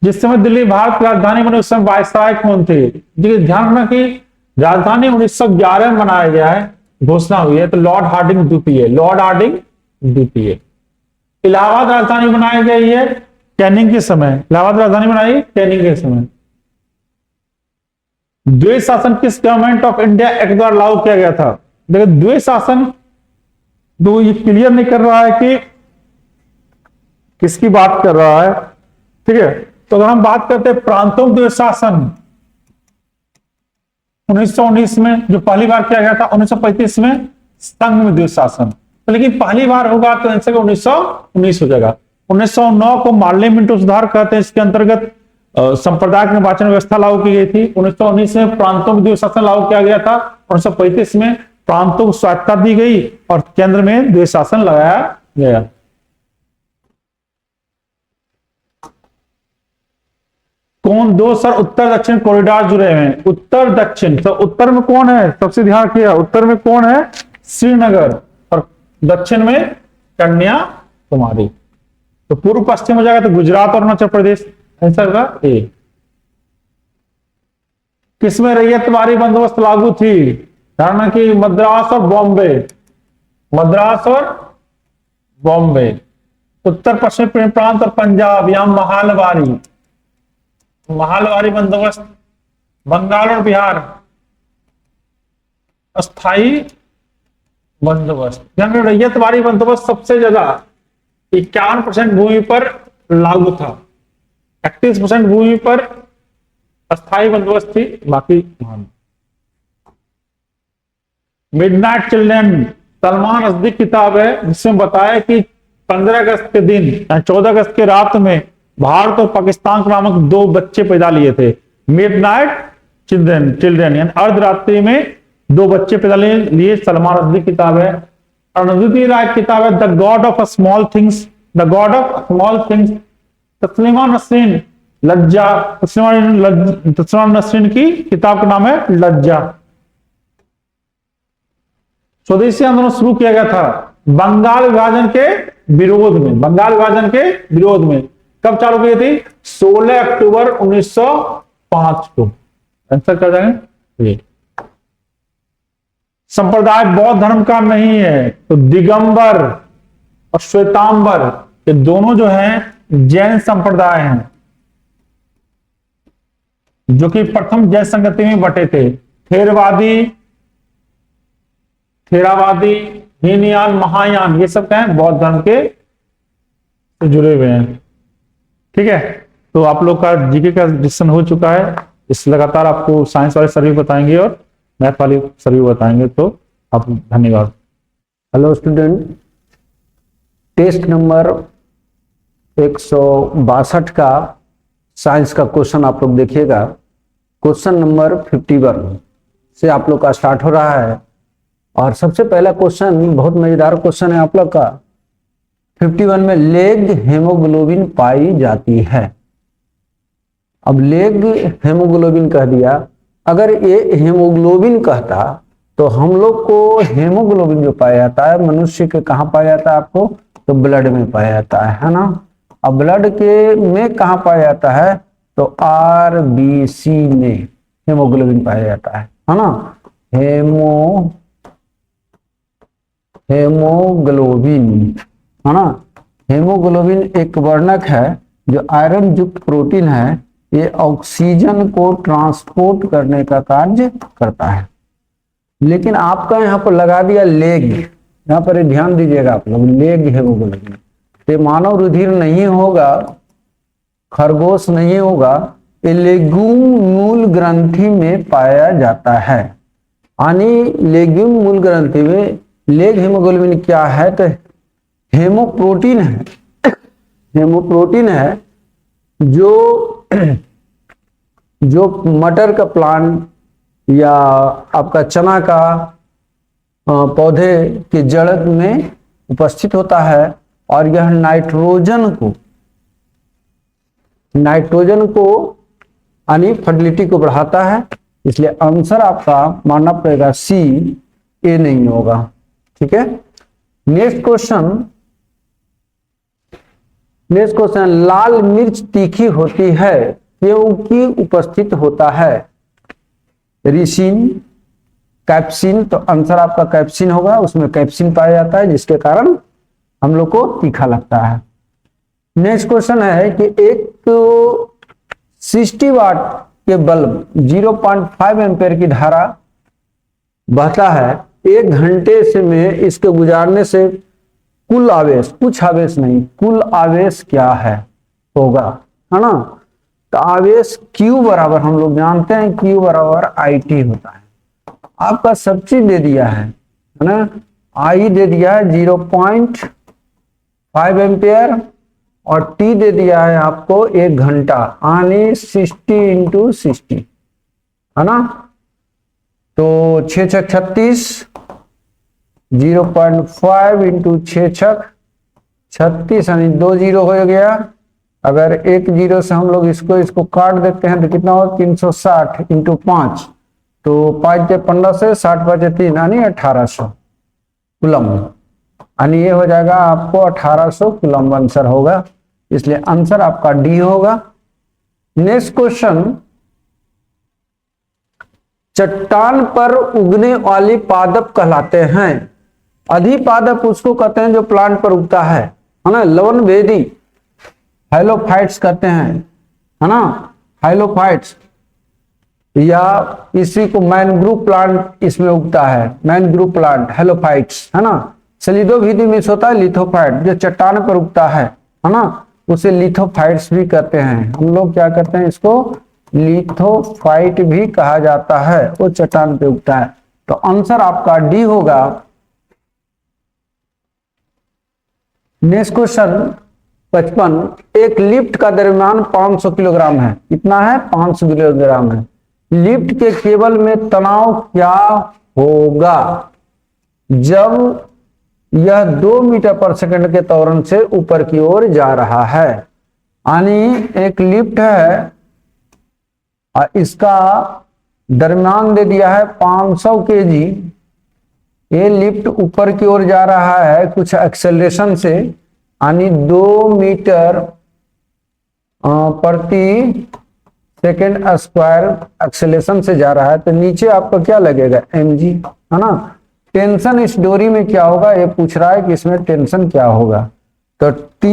जिस समय दिल्ली भारत की राजधानी बनी उस समय वायसराय कौन थे? ध्यान रखना कि राजधानी 1911 में बनाया गया है, घोषणा हुई है, तो लॉर्ड हार्डिंग द्वितीय। लॉर्ड हार्डिंग द्वितीय। इलाहाबाद राजधानी बनाई गई है कैनिंग के समय। इलाहाबाद राजधानी बनाई कैनिंग के समय। द्वैत शासन किस गवर्नमेंट ऑफ इंडिया एक्ट द्वारा लागू किया गया था? देखिए द्वैत शासन, तो ये क्लियर नहीं कर रहा है कि किसकी बात कर रहा है, ठीक है। तो अगर हम बात करते हैं प्रांतों में द्वैत शासन 1919 में जो पहली बार किया गया था, 1935 में संघ में द्वैत शासन, तो लेकिन पहली बार होगा तो आंसर 1919 हो जाएगा। 1909 को मार्ले मिंटो सुधार कहते हैं, इसके अंतर्गत सांप्रदायिक निर्वाचन व्यवस्था लागू की गई थी। 1919 में प्रांतों में द्वैत शासन लागू किया गया था। 1935 में प्रांतों को स्वायत्तता दी गई और केंद्र में द्वैत शासन लगाया गया। कौन दो सर उत्तर दक्षिण कॉरिडोर जुड़े हुए हैं? उत्तर दक्षिण, तो उत्तर में कौन है, सबसे ध्यान किया, उत्तर में कौन है? श्रीनगर, और दक्षिण में कन्याकुमारी। तो पूर्व पश्चिम हो जाएगा तो गुजरात और अरुणाचल प्रदेश, आंसर का ए। किसमें रैयतवारी बंदोबस्त लागू थी? धारणा की मद्रास और बॉम्बे, मद्रास और बॉम्बे। उत्तर पश्चिम प्रांत और पंजाब, यहां महालवारी, महालवारी बंदोबस्त। बंगाल और बिहार अस्थाई बंदोबस्त। यानी रैयतवारी बंदोबस्त सबसे ज्यादा 51% भूमि पर लागू था, 31% भूमि पर अस्थाई बंदोबस्त थी, बाकी मिडनाइट चिल्ड्रन सलमान रश्दी किताब है, जिसमें बताया कि 15 अगस्त के दिन, 14 अगस्त के रात में भारत और पाकिस्तान नामक दो बच्चे पैदा लिए थे। मिडनाइट चिल्ड्रन यानी अर्धरात्रि में दो बच्चे पैदा लिए, सलमान रश्दी किताब है। अरुंधति राय किताब है the God of Small Things, the God of Small Things. Taslima Nasrin Lajja, Taslima Nasreen की किताब का नाम है लज्जा। स्वदेशी आंदोलन शुरू किया गया था बंगाल विभाजन के विरोध में, बंगाल विभाजन के विरोध में। कब चालू की थी? 16 अक्टूबर 1905 को। आंसर कर जाएंगे। संप्रदाय बौद्ध धर्म का नहीं है, तो दिगंबर और श्वेतांबर ये दोनों जो हैं जैन संप्रदाय हैं, जो कि प्रथम जैन संगति में बटे थे। थेरावादी, हीनयान, महायान, ये सब क्या है? बौद्ध धर्म के से जुड़े हुए हैं। ठीक है, तो आप लोग का जीके का डिस्कशन हो चुका है। इस लगातार आपको साइंस वाले सर भी बताएंगे और मैथ वाले सर भी बताएंगे, तो आप धन्यवाद। हेलो स्टूडेंट, टेस्ट नंबर 162 का साइंस का क्वेश्चन आप लोग देखिएगा। क्वेश्चन नंबर 51 से आप लोग का स्टार्ट हो रहा है, और सबसे पहला क्वेश्चन बहुत मजेदार क्वेश्चन है आप लोग का। 51 में लेग हेमोग्लोबिन पाई जाती है। अब लेग हेमोग्लोबिन कह दिया, अगर ये हेमोग्लोबिन कहता तो हम लोग को हेमोग्लोबिन जो पाया जाता है मनुष्य के कहाँ पाया जाता है आपको? तो ब्लड में पाया जाता है ना। अब ब्लड के में कहाँ पाया जाता है? तो आरबीसी में हेमोग्लोबिन पाया जाता है ना। हेमोग्लोबिन है ना। हेमोग्लोबिन एक वर्णक है जो आयरन युक्त प्रोटीन है। ये ऑक्सीजन को ट्रांसपोर्ट करने का कार्य करता है। लेकिन आपका यहाँ पर लगा दिया लेग, यहाँ पर ध्यान दीजिएगा आप लोग, लेग हेमोग्लोबिन। तो मानव रुधिर नहीं होगा, खरगोश नहीं होगा, ये लेगुम मूल ग्रंथि में पाया जाता है। यानी लेगुम मूल ग्रंथि में लेग हेमोग्लोबिन क्या है? तो हेमोप्रोटीन है। हेमोप्रोटीन है जो मटर का प्लांट या आपका चना का पौधे के जड़ में उपस्थित होता है, और यह नाइट्रोजन को यानी फर्टिलिटी को बढ़ाता है। इसलिए आंसर आपका मानना पड़ेगा सी, ए नहीं होगा। ठीक है, नेक्स्ट क्वेश्चन, लाल मिर्च तीखी होती है क्योंकि उपस्थित होता है रिसिन, कैप्सिन। तो आंसर आपका कैप्सिन होगा, उसमें कैप्सिन पाया जाता है जिसके कारण हम लोग को तीखा लगता है। नेक्स्ट क्वेश्चन है कि एक 60 वाट के बल्ब 0.5 एम्पेयर की धारा बहता है, 1 घंटे से में इसके गुजारने से कुल आवेश, कुछ आवेश नहीं, कुल आवेश क्या है होगा, है ना। तो आवेश Q बराबर हम लोग जानते हैं Q बराबर IT होता है। आपका सब चीज दे दिया है ना। I दे दिया है 0.5 एम्पियर और T दे दिया है आपको 1 घंटा, यानी 60 इंटू 60, है ना। तो 6 छक 36, 0.5 इंटू 6 छक 36, यानी 2 जीरो हो गया। अगर 1 जीरो से हम लोग इसको काट देते हैं तो कितना हो, 360 इंटू 5, तो 5 15 से 60 5 3, यानी 1800 कूलम, यानी ये हो जाएगा आपको 1800 कूलम आंसर होगा, इसलिए आंसर आपका डी होगा। नेक्स्ट क्वेश्चन, चट्टान पर उगने वाली पादप कहलाते हैं। अधिपादप उसको कहते हैं जो प्लांट पर उगता है ना। लवण भेदी हाइलोफाइट्स कहते हैं, है ना, हाइलोफाइट्स, या इसी को मैनग्रूव प्लांट इसमें उगता है, मैनग्रूव प्लांट हेलोफाइट्स, है ना। सलिडोभिदी में होता है लिथोफाइट, जो चट्टान पर उगता है ना, उसे लिथोफाइट्स भी कहते हैं। हम लोग क्या करते हैं, इसको लिथोफाइट भी कहा जाता है, वो चट्टान पे उगता है। तो आंसर आपका डी होगा। नेक्स्ट क्वेश्चन 55, एक लिफ्ट का द्रव्यमान 500 किलोग्राम है। कितना है, 500 किलोग्राम है। लिफ्ट के केबल में तनाव क्या होगा जब यह 2 मीटर पर सेकंड के त्वरण से ऊपर की ओर जा रहा है। यानी एक लिफ्ट है और इसका द्रव्यमान दे दिया है 500 केजी। ये लिफ्ट ऊपर की ओर जा रहा है कुछ एक्सेलरेशन से, यानी 2 मीटर प्रति सेकेंड स्क्वायर एक्सेलेरेशन से जा रहा है। तो नीचे आपका क्या लगेगा, mg, है ना। टेंशन इस डोरी में क्या होगा, ये पूछ रहा है कि इसमें टेंशन क्या होगा। तो T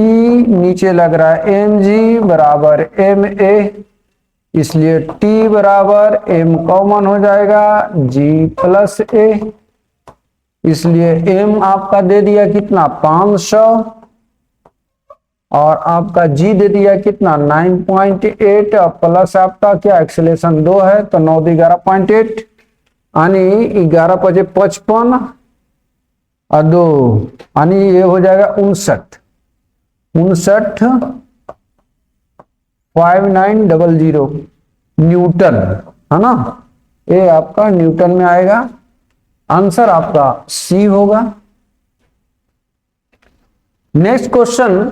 नीचे लग रहा है mg बराबर ma, इसलिए T बराबर m कॉमन हो जाएगा g प्लस a, इसलिए m आपका दे दिया कितना 500 और आपका g दे दिया कितना 9.8 और प्लस आपका क्या एक्सेलेरेशन 2 है, तो 9 11.8, यानी 11 5 55 और 2, यानी ये हो जाएगा 5900 न्यूटन, है ना। ये आपका न्यूटन में आएगा। आंसर आपका सी होगा। नेक्स्ट क्वेश्चन,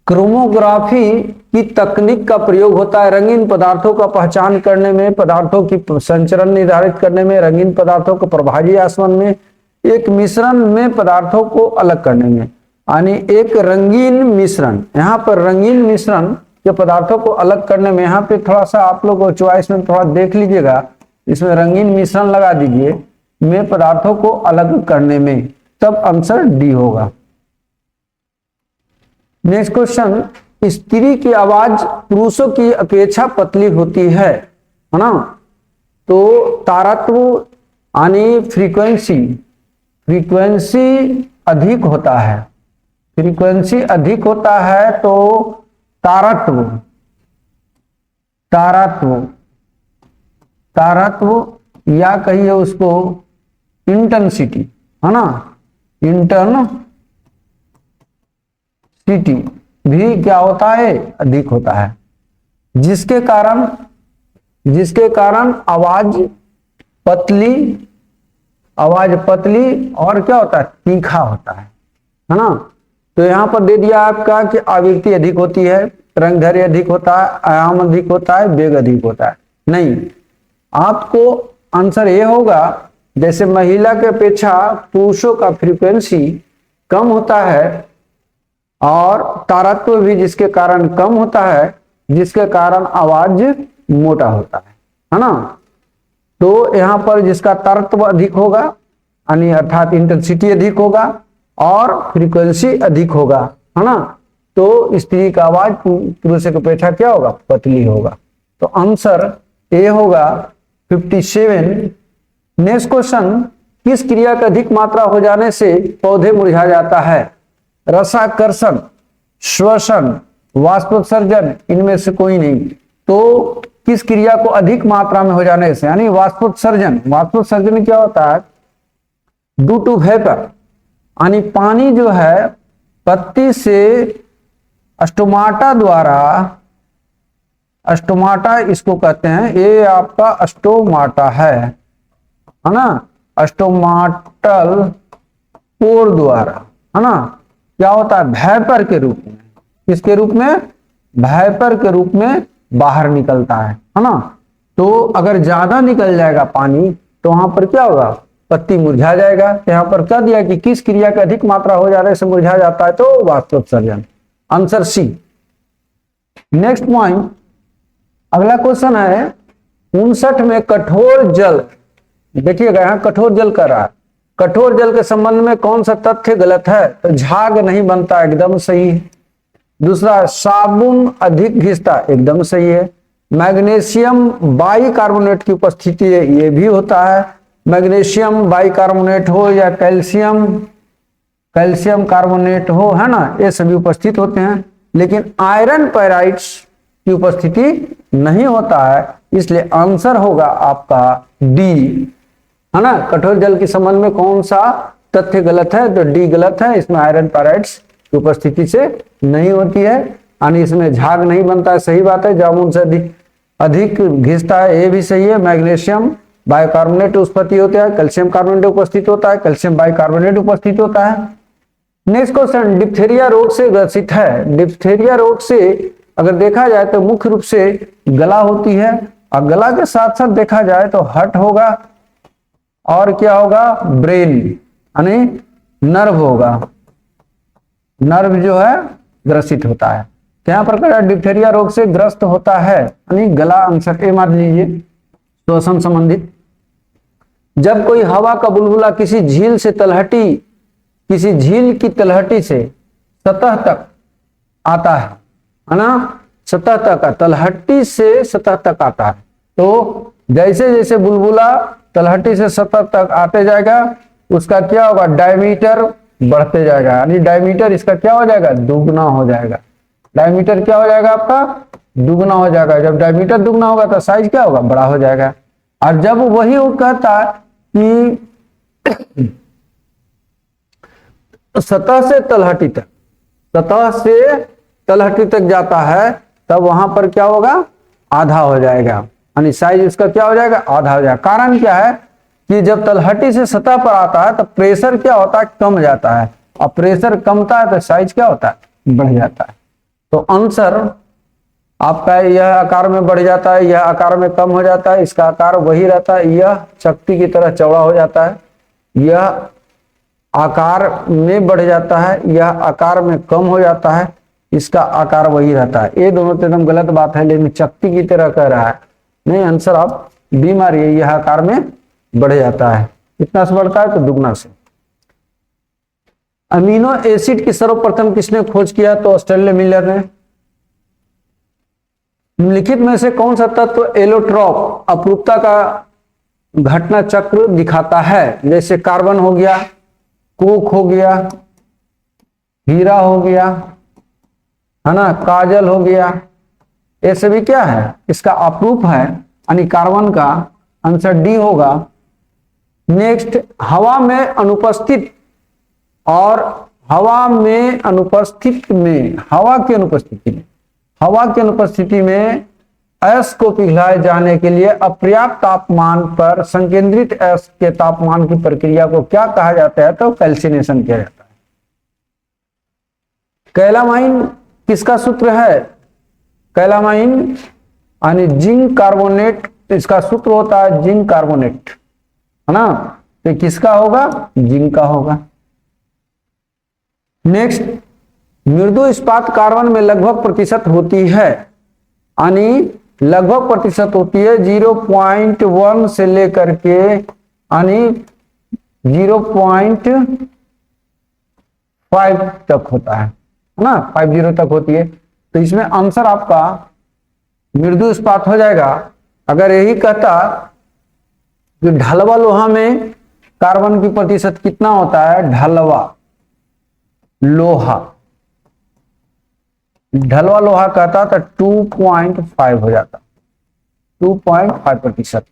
क्रोमोग्राफी की तकनीक का प्रयोग होता है रंगीन पदार्थों का पहचान करने में, पदार्थों की संचरण निर्धारित करने में, रंगीन पदार्थों को प्रभावी आसवन में, एक मिश्रण में पदार्थों को अलग करने में। यानी एक रंगीन मिश्रण, यहाँ पर रंगीन मिश्रण के पदार्थों को अलग करने में, यहाँ पे थोड़ा सा आप लोग चॉइस में थोड़ा देख लीजिएगा, इसमें रंगीन मिश्रण लगा दीजिए, में पदार्थों को अलग करने में, तब आंसर डी होगा। नेक्स्ट क्वेश्चन, स्त्री की आवाज पुरुषों की अपेक्षा पतली होती है ना। तो तारत्व यानी फ्रीक्वेंसी अधिक होता है, फ्रीक्वेंसी अधिक होता है तो तारत्व या कहिए उसको इंटेंसिटी, है ना, इंटेंसिटी भी क्या होता है, अधिक होता है, जिसके कारण आवाज पतली और क्या होता है, तीखा होता है ना। तो यहां पर दे दिया आपका कि आवृत्ति अधिक होती है, रंगधर्य अधिक होता है, आयाम अधिक होता है, वेग अधिक होता है। नहीं, आपको आंसर ये होगा, जैसे महिला के अपेक्षा पुरुषों का फ्रीक्वेंसी कम होता है और तारत्व भी जिसके कारण कम होता है, जिसके कारण आवाज मोटा होता है ना। तो यहां पर जिसका तारत्व अधिक होगा, यानी अर्थात इंटेंसिटी अधिक होगा और फ्रीक्वेंसी अधिक होगा, है ना, तो स्त्री का आवाज पुरुष की अपेक्षा क्या होगा, पतली होगा। तो आंसर ए होगा 57। नेक्स्ट क्वेश्चन, किस क्रिया का अधिक मात्रा हो जाने से पौधे मुरझा जाता है? रसाकर्षण, श्वसन, वाष्पोत्सर्जन, इनमें से कोई नहीं। तो किस क्रिया को अधिक मात्रा में हो जाने से, यानी वाष्पोत्सर्जन। वाष्पोत्सर्जन क्या होता है? ड्यू टू वेपर, यानी पानी जो है पत्ती से स्टोमाटा द्वारा, स्टोमाटा इसको कहते हैं, ये आपका स्टोमाटा है ना, स्टोमाटल पोर द्वारा, है ना, क्या होता है? वेपर के रूप में। किसके रूप में? वेपर के रूप में बाहर निकलता है ना। तो अगर ज्यादा निकल जाएगा पानी तो वहां पर क्या होगा? पत्ती मुरझा जाएगा। यहाँ पर क्या दिया कि किस क्रिया की अधिक मात्रा हो जाने से मुरझा जाता है? तो वाष्पोत्सर्जन, आंसर सी। नेक्स्ट पॉइंट, अगला क्वेश्चन है 59 में कठोर जल, देखिएगा यहाँ कठोर जल कर रहा है, कठोर जल के संबंध में कौन सा तथ्य गलत है? तो झाग नहीं बनता, एकदम सही है। दूसरा, साबुन अधिक घिसता, एकदम सही है। मैग्नीशियम बाइकार्बोनेट की उपस्थिति है, ये भी होता है। मैग्नीशियम बाइकार्बोनेट हो या कैल्शियम कार्बोनेट हो, है ना, ये सभी उपस्थित होते हैं। लेकिन आयरन पैराइड्स की उपस्थिति नहीं होता है, इसलिए आंसर होगा आपका डी, है ना। कठोर जल के संबंध में कौन सा तथ्य गलत है? तो डी गलत है, इसमें आयरन पैराइड्स की उपस्थिति से नहीं होती है, यानी इसमें झाग नहीं बनता है, सही बात है। जामुन से अधिक घिसता है, ये भी सही है। मैग्नीशियम बाइकार्बोनेट उत्पत्ति होता है, कैल्शियम कार्बोनेट उपस्थित होता है, कैल्शियम बाइकार्बोनेट उपस्थित होता है। नेक्स्ट क्वेश्चन, डिप्थेरिया रोग से ग्रसित है। डिप्थेरिया रोग से अगर देखा जाए तो मुख्य रूप से गला होती है, और गला के साथ साथ देखा जाए तो हार्ट होगा, और क्या होगा? ब्रेन, यानी नर्व होगा, नर्व जो है ग्रसित होता है। तो यहाँ पर डिप्थेरिया रोग से ग्रस्त होता है, यानी गला, आंसर ए मान लीजिए। श्वसन संबंधित, जब कोई हवा का बुलबुला किसी झील से तलहटी, किसी झील की तलहटी से सतह तक आता है ना, सतह तक, तलहटी से सतह तक आता है, तो जैसे जैसे बुलबुला तलहटी से सतह तक आते जाएगा, उसका क्या होगा? डायमीटर बढ़ते जाएगा, यानी डायमीटर इसका क्या हो जाएगा? दुगना हो जाएगा। डायमीटर क्या हो जाएगा आपका? दुगना हो जाएगा। जब डायमीटर दुगना होगा तो साइज क्या होगा? बड़ा हो जाएगा। और जब वही वो कहता कि सतह से तलहटी तक, सतह से तलहटी तक जाता है, तब वहां पर क्या होगा? आधा हो जाएगा, यानी साइज इसका क्या हो जाएगा? आधा हो जाएगा। कारण क्या है कि जब तलहटी से सतह पर आता है तो प्रेशर क्या होता है? कम जाता है, और प्रेशर कमता है तो साइज क्या होता है? बढ़ जाता है। तो आंसर आपका यह आकार में बढ़ जाता है, यह आकार में कम हो जाता है, इसका आकार वही रहता है, यह चक्ति की तरह चौड़ा हो जाता है, यह आकार में बढ़ जाता है, यह आकार में कम हो जाता है, इसका आकार वही रहता है। ये दोनों तो एकदम गलत बात है, लेकिन चक्ति की तरह कह रहा है। नहीं, आंसर आप बी मारिए, यह आकार में बढ़ जाता है। कितना से बढ़ता है? तो दुगना से। अमीनो एसिड की सर्वप्रथम किसने खोज किया? तो ऑस्ट्रेलिया मिलर ने। निम्नलिखित में से कौन सा तत्व एलोट्रॉप अपरूपता का घटना चक्र दिखाता है? जैसे कार्बन हो गया, कोक हो गया, हीरा हो गया, है ना, काजल हो गया, ये सभी क्या है? इसका अपरूप है, यानी कार्बन का। आंसर डी होगा। नेक्स्ट, हवा में अनुपस्थित और हवा में अनुपस्थित में, हवा की अनुपस्थिति में, हवा की अनुपस्थिति में अयस्क को पिघलाए जाने के लिए अपर्याप्त तापमान पर संकेंद्रित अयस्क के तापमान की प्रक्रिया को क्या कहा जाता है? तो कैल्सिनेशन किया जाता है। कैलामाइन किसका सूत्र है? कैलामाइन यानी जिंक कार्बोनेट, इसका सूत्र होता है जिंक कार्बोनेट, है ना। तो किसका होगा? जिंक का होगा। नेक्स्ट, मृदु इस्पात कार्बन में लगभग प्रतिशत होती है, यानी लगभग प्रतिशत होती है 0.1 से लेकर के यानी 0.5 तक होता है ना, 50 तक होती है। तो इसमें आंसर आपका मृदु इस्पात हो जाएगा। अगर यही कहता कि ढलवा लोहा में कार्बन की प्रतिशत कितना होता है, ढलवा लोहा, ढलवा लोहा कहता तो 2.5 हो जाता, 2.5%।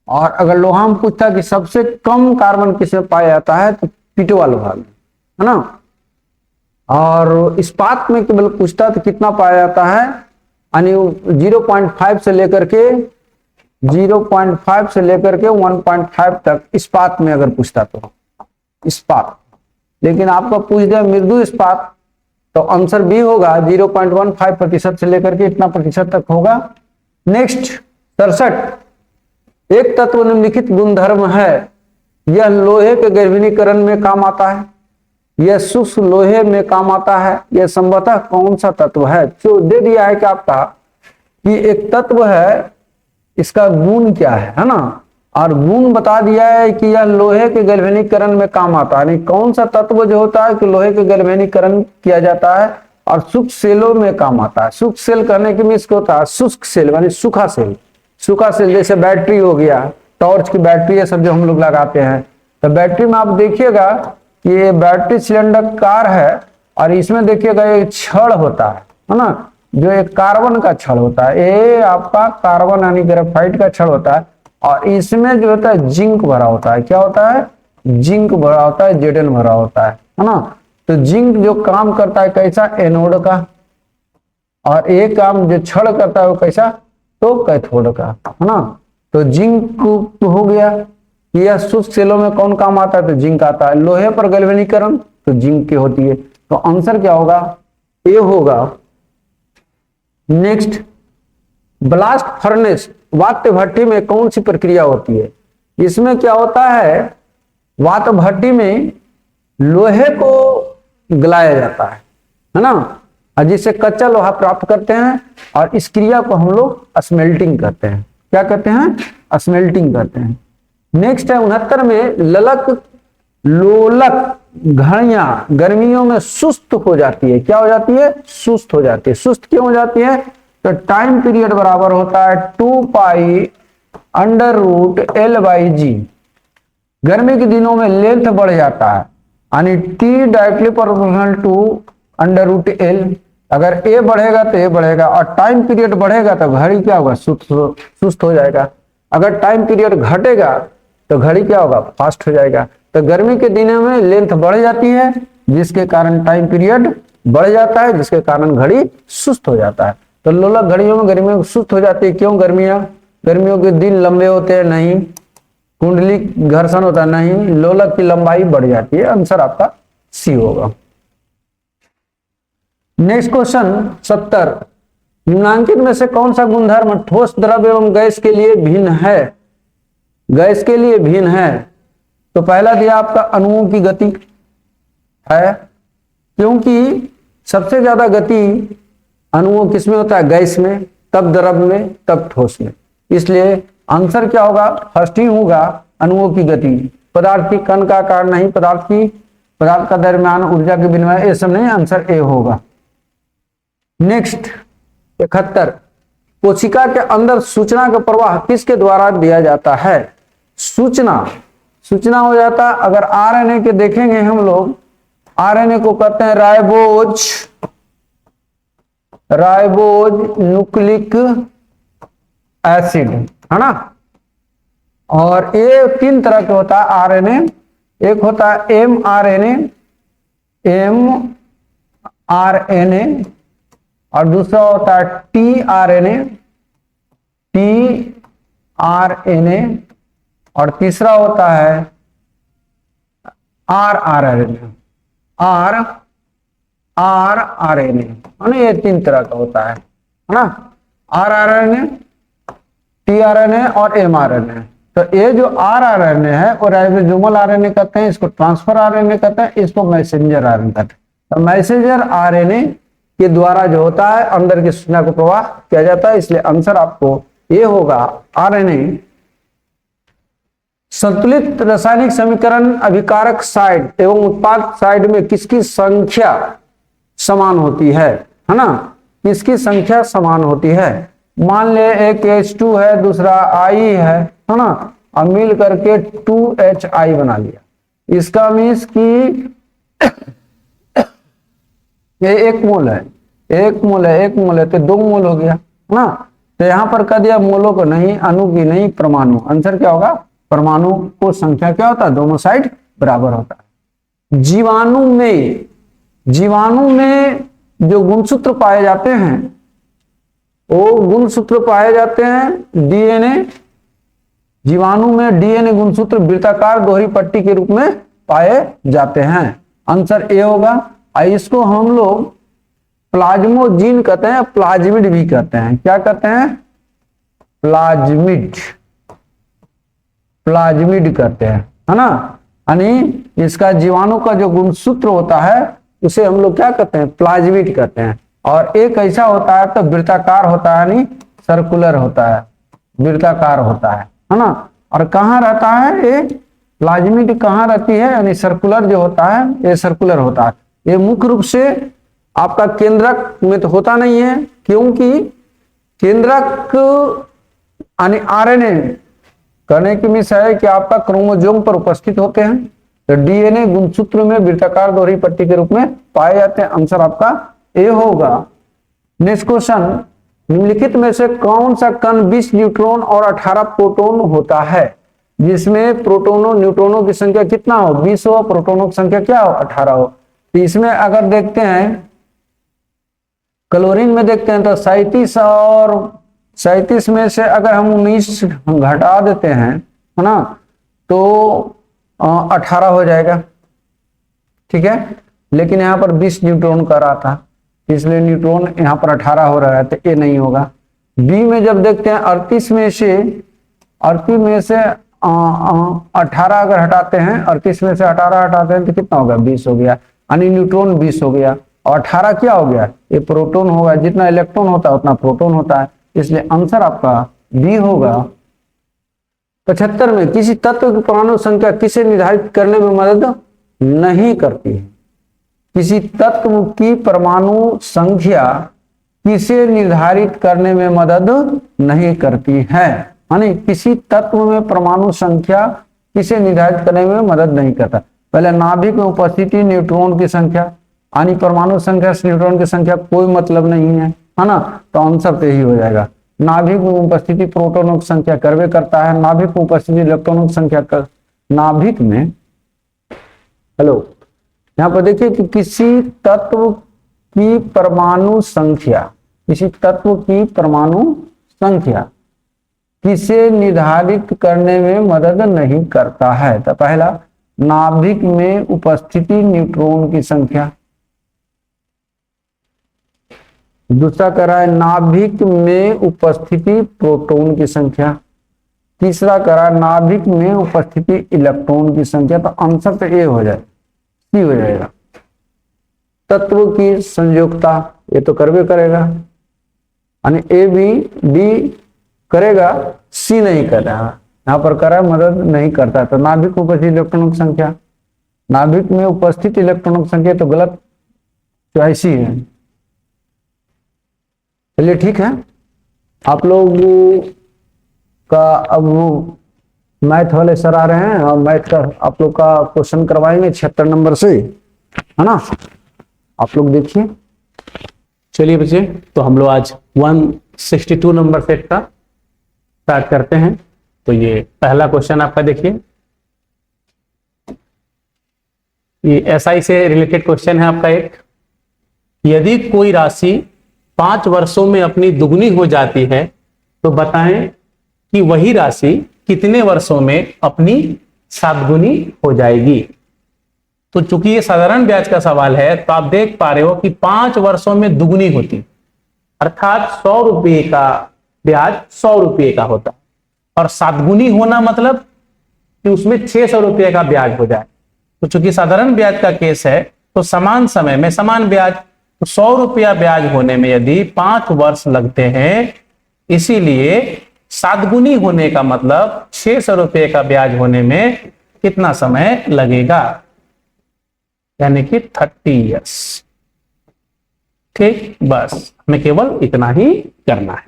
और अगर लोहा में पूछता कि सबसे कम कार्बन किसमें पाया जाता है तो पिटवा लोहा में, है ना। और इस्पात में केवल पूछता तो कितना पाया जाता है, यानी 0.5 से लेकर के 1.5 तक इस्पात में अगर पूछता तो इस्पात। लेकिन आपका पूछ दिया मृदु इस्पात तो आंसर बी होगा, 0.15% से लेकर के इतना प्रतिशत तक होगा। नेक्स्ट 67, एक तत्व निम्नलिखित गुणधर्म है, यह लोहे के गर्भनीकरण में काम आता है, यह सूक्ष्म लोहे में काम आता है, यह संभवतः कौन सा तत्व है। जो दे दिया है कि आपका कि एक तत्व है, इसका गुण क्या है ना, और गुण बता दिया है कि यह लोहे के गैल्वेनीकरण में काम आता है। कौन सा तत्व जो होता है कि लोहे के गैल्वेनीकरण किया जाता है और सूक्ष्म सेलों में काम आता है। सूक्ष्म सेल करने के मीन्स क्या होता है, शुष्क सेल यानी सूखा सेल, सूखा सेल जैसे बैटरी हो गया, टॉर्च की बैटरी है सब जो हम लोग लगाते हैं। तो बैटरी में आप देखिएगा कि ये बैटरी सिलेंडर कार है और इसमें देखिएगा एक छड़ होता है ना, जो एक कार्बन का छड़ होता है, ये आपका कार्बन यानी ग्रेफाइट का छड़ होता है। और इसमें जो होता है जिंक भरा होता है, क्या होता है, जिंक भरा होता है, जेडन भरा होता है ना। तो जिंक जो काम करता है कैसा, एनोड का, और एक काम जो छड़ करता है वो कैसा, तो कैथोड का, है ना। तो जिंक हो गया, यह शुष्क सेलों में कौन काम आता है, तो जिंक आता है। लोहे पर गैल्वेनीकरण तो जिंक की होती है, तो आंसर क्या होगा, ए होगा। नेक्स्ट, ब्लास्ट फर्नेस वात भट्टी में कौन सी प्रक्रिया होती है। इसमें क्या होता है, वात भट्टी में लोहे को गलाया जाता है ना, और जिससे कच्चा लोहा प्राप्त करते हैं, और इस क्रिया को हम लोग स्मेल्टिंग करते हैं। क्या कहते हैं, स्मेल्टिंग करते हैं। नेक्स्ट है 69 में, ललक लोलक घड़ियां गर्मियों में सुस्त हो जाती है। क्या हो जाती है, सुस्त हो जाती है। सुस्त क्यों हो जाती है, तो टाइम पीरियड बराबर होता है 2π√L/G। गर्मी के दिनों में लेंथ बढ़ जाता है, यानी T directly proportional to √L। अगर ए बढ़ेगा तो ए बढ़ेगा, और टाइम पीरियड बढ़ेगा तो घड़ी क्या होगा, सुस्त हो जाएगा। अगर टाइम पीरियड घटेगा तो घड़ी क्या होगा, फास्ट हो जाएगा। तो गर्मी के दिनों में लेंथ बढ़ जाती है, जिसके कारण टाइम पीरियड बढ़ जाता है, जिसके कारण घड़ी सुस्त हो जाता है। तो लोलक घड़ियों में गर्मियों में सुस्त हो जाती है। क्यों, गर्मियों के दिन लंबे होते हैं, नहीं, कुंडली घर्षण होता नहीं, लोलक की लंबाई बढ़ जाती है। आंसर आपका सी होगा। नेक्स्ट क्वेश्चन 70, निम्नांकित में से कौन सा गुणधर्म ठोस द्रव एवं गैस के लिए भिन्न है। गैस के लिए भिन्न है तो पहला दिया आपका अणुओं की गति है, क्योंकि सबसे ज्यादा गति अणुओं किसमें होता है, गैस में, तब द्रव में, तब ठोस में। इसलिए आंसर क्या होगा, फर्स्ट ही होगा अणुओं की गति। पदार्थ की कण का आकार नहीं, पदार्थ का दरमियान ऊर्जा के विनिमय, ये सब नहीं, आंसर ए होगा। नेक्स्ट 71, कोशिका के अंदर सूचना का प्रवाह किसके द्वारा दिया जाता है। सूचना हो जाता, अगर आरएनए के देखेंगे हम लोग, आरएनए को कहते हैं राइबोज न्यूक्लिक एसिड, है ना। और ये 3 तरह के होता है आरएनए, एक होता है mRNA और दूसरा होता है tRNA और तीसरा होता है rRNA, ये 3 तरह का होता है ना, rRNA, tRNA और mRNA। तो ये जो rRNA है वो राइबोसोमल आरएनए कहते हैं, इसको ट्रांसफर आरएनए कहते हैं, इसको मैसेंजर आरएनए कहते हैं। तो मैसेंजर आरएनए के द्वारा जो होता है अंदर की सूचना को प्रवाह किया जाता है, इसलिए आंसर आपको ये होगा आरएनए। संतुलित रासायनिक समीकरण अभिकारक साइड एवं उत्पाद साइड में किसकी संख्या समान होती है ना, किसकी संख्या समान होती है। मान ले एक H2 है, दूसरा I है ना, और मिल करके 2HI बना लिया। इसका मीन्स कि ये 1 मोल है, 1 मोल है, 1 मोल है तो 2 मोल हो गया ना। तो यहां पर कह दिया मोलों को नहीं, अणु की नहीं, परमाणु। आंसर क्या होगा? परमाणु को संख्या क्या होता है? दोनों साइड बराबर होता है। जीवाणु में जो गुणसूत्र पाए जाते हैं वो गुणसूत्र पाए जाते हैं डीएनए। जीवाणु में डीएनए गुणसूत्र वृत्ताकार दोहरी पट्टी के रूप में पाए जाते हैं। आंसर ए होगा। इसको हम लोग प्लाज्मोजीन कहते हैं, प्लाज्मिड भी कहते हैं। क्या कहते हैं? प्लाज्मिड, प्लाज्मिड कहते हैं, है ना। यानी इसका जीवाणु का जो गुणसूत्र होता है उसे हम लोग क्या कहते हैं? प्लाज्मिड कहते हैं। और एक ऐसा होता है तो वृत्ताकार होता है, यानी सर्कुलर होता है, वृत्ताकार होता है ना। और कहाँ रहता है ये प्लाज्मिड? कहाँ रहती है? यानी सर्कुलर जो होता है ये सर्कुलर होता है। ये मुख्य रूप से आपका केंद्रक में तो होता नहीं है, क्योंकि केंद्रक यानी आरएनए करने की मिस है कि आपका क्रोमोसोम पर उपस्थित होते हैं। तो डीएनए गुणसूत्र में वृत्ताकार दोहरी पट्टी के रूप में पाए जाते हैं। आंसर आपका ए होगा। नेक्स्ट क्वेश्चन, निम्नलिखित में से कौन सा कण 20 न्यूट्रॉन और 18 प्रोटॉन होता है, जिसमें प्रोटोनों न्यूट्रॉनों की संख्या कितना हो? 20 हो, प्रोटोनों की संख्या क्या हो? 18 हो। तो इसमें अगर देखते हैं क्लोरीन में देखते हैं तो 37, और 37 में से अगर हम 19 घटा देते हैं, है ना, तो 18 हो जाएगा। ठीक है, लेकिन यहाँ पर 20 न्यूट्रॉन का रहा था, इसलिए न्यूट्रॉन यहाँ पर 18 हो रहा है, तो ये नहीं होगा। बी में जब देखते हैं 38 में से 18 अगर हटाते हैं, 38 में से 18 हटाते हैं तो कितना होगा? 20 हो गया, यानी न्यूट्रॉन 20 हो गया। और 18 क्या हो गया? ये प्रोटॉन होगा। जितना इलेक्ट्रॉन होता है उतना प्रोटॉन होता है, इसलिए आंसर आपका बी होगा। 75 में किसी तत्व की परमाणु संख्या किसे निर्धारित करने में मदद नहीं करती है? किसी तत्व की परमाणु संख्या किसे निर्धारित करने में मदद नहीं करती है? यानी किसी तत्व में परमाणु संख्या किसे निर्धारित करने में मदद नहीं करता? पहले नाभिक में उपस्थिति न्यूट्रॉन की संख्या, यानी परमाणु संख्या से न्यूट्रॉन की संख्या कोई मतलब नहीं है, है ना। तो आंसर तो यही हो जाएगा। नाभिक में उपस्थिति प्रोटॉनों की संख्या करवे करता है, नाभिक में उपस्थिति इलेक्ट्रॉनों की संख्या कर, नाभिक में, हेलो, यहाँ पर देखिए कि किसी तत्व की परमाणु संख्या, किसी तत्व की परमाणु संख्या किसे निर्धारित करने में मदद नहीं करता है। तो पहला नाभिक में उपस्थिति न्यूट्रॉन की संख्या, दूसरा कह रहा है नाभिक में उपस्थिति प्रोटॉन की संख्या, तीसरा कह रहा है नाभिक में उपस्थिति इलेक्ट्रॉन की संख्या। तो आंसर तो ए हो जाए, सी हो जाएगा। तत्व की संयोजकता ये तो करवे करेगा, यानी ए बी डी करेगा, सी नहीं कर रहा, यहाँ पर कर रहा है मदद नहीं करता। तो नाभिक में उपस्थित इलेक्ट्रॉनों की संख्या, नाभिक में उपस्थित इलेक्ट्रॉनों की संख्या तो गलत चॉइस ही है। चलिए ठीक है, आप लोग का अब मैथ वाले सर आ रहे हैं और मैथ का आप लोग का क्वेश्चन करवाएंगे 76 नंबर से, है ना। आप लोग देखिए। चलिए बच्चे, तो हम लोग आज 162 नंबर सेट का स्टार्ट करते हैं। तो ये पहला क्वेश्चन आपका देखिए, ये एसआई से रिलेटेड क्वेश्चन है आपका एक। यदि कोई राशि 5 वर्षों में अपनी दुगनी हो जाती है तो बताएं कि वही राशि कितने वर्षों में अपनी 7 गुनी हो जाएगी। तो चूंकि ये साधारण ब्याज का सवाल है तो आप देख पा रहे हो कि 5 वर्षों में दुगनी होती, अर्थात 100 रुपये का ब्याज 100 रुपये का होता, और 7 गुनी होना मतलब कि उसमें 600 रुपये का ब्याज हो जाए। तो चूंकि साधारण ब्याज का केस है तो समान समय में समान ब्याज, तो 100 रुपया ब्याज होने में यदि 5 वर्ष लगते हैं, इसीलिए 7 गुनी होने का मतलब 600 रुपये का ब्याज होने में कितना समय लगेगा, यानी कि 30 इयर्स। ठीक, बस हमें केवल इतना ही करना है।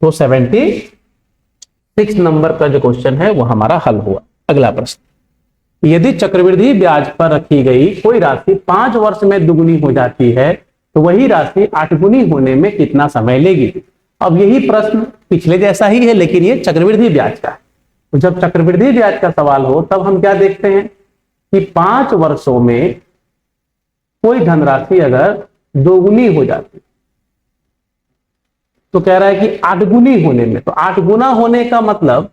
तो 76 6 नंबर का जो क्वेश्चन है वो हमारा हल हुआ। अगला प्रश्न, यदि चक्रवृद्धि ब्याज पर रखी गई कोई राशि 5 वर्ष में दुगुनी हो जाती है तो वही राशि 8 गुनी होने में कितना समय लेगी। अब यही प्रश्न पिछले जैसा ही है, लेकिन ये चक्रवृद्धि ब्याज का है। तो जब चक्रवृद्धि ब्याज का सवाल हो तब हम क्या देखते हैं कि 5 वर्षों में कोई धनराशि अगर दोगुनी हो जाती तो कह रहा है कि 8 गुनी होने में, तो 8 गुना होने का मतलब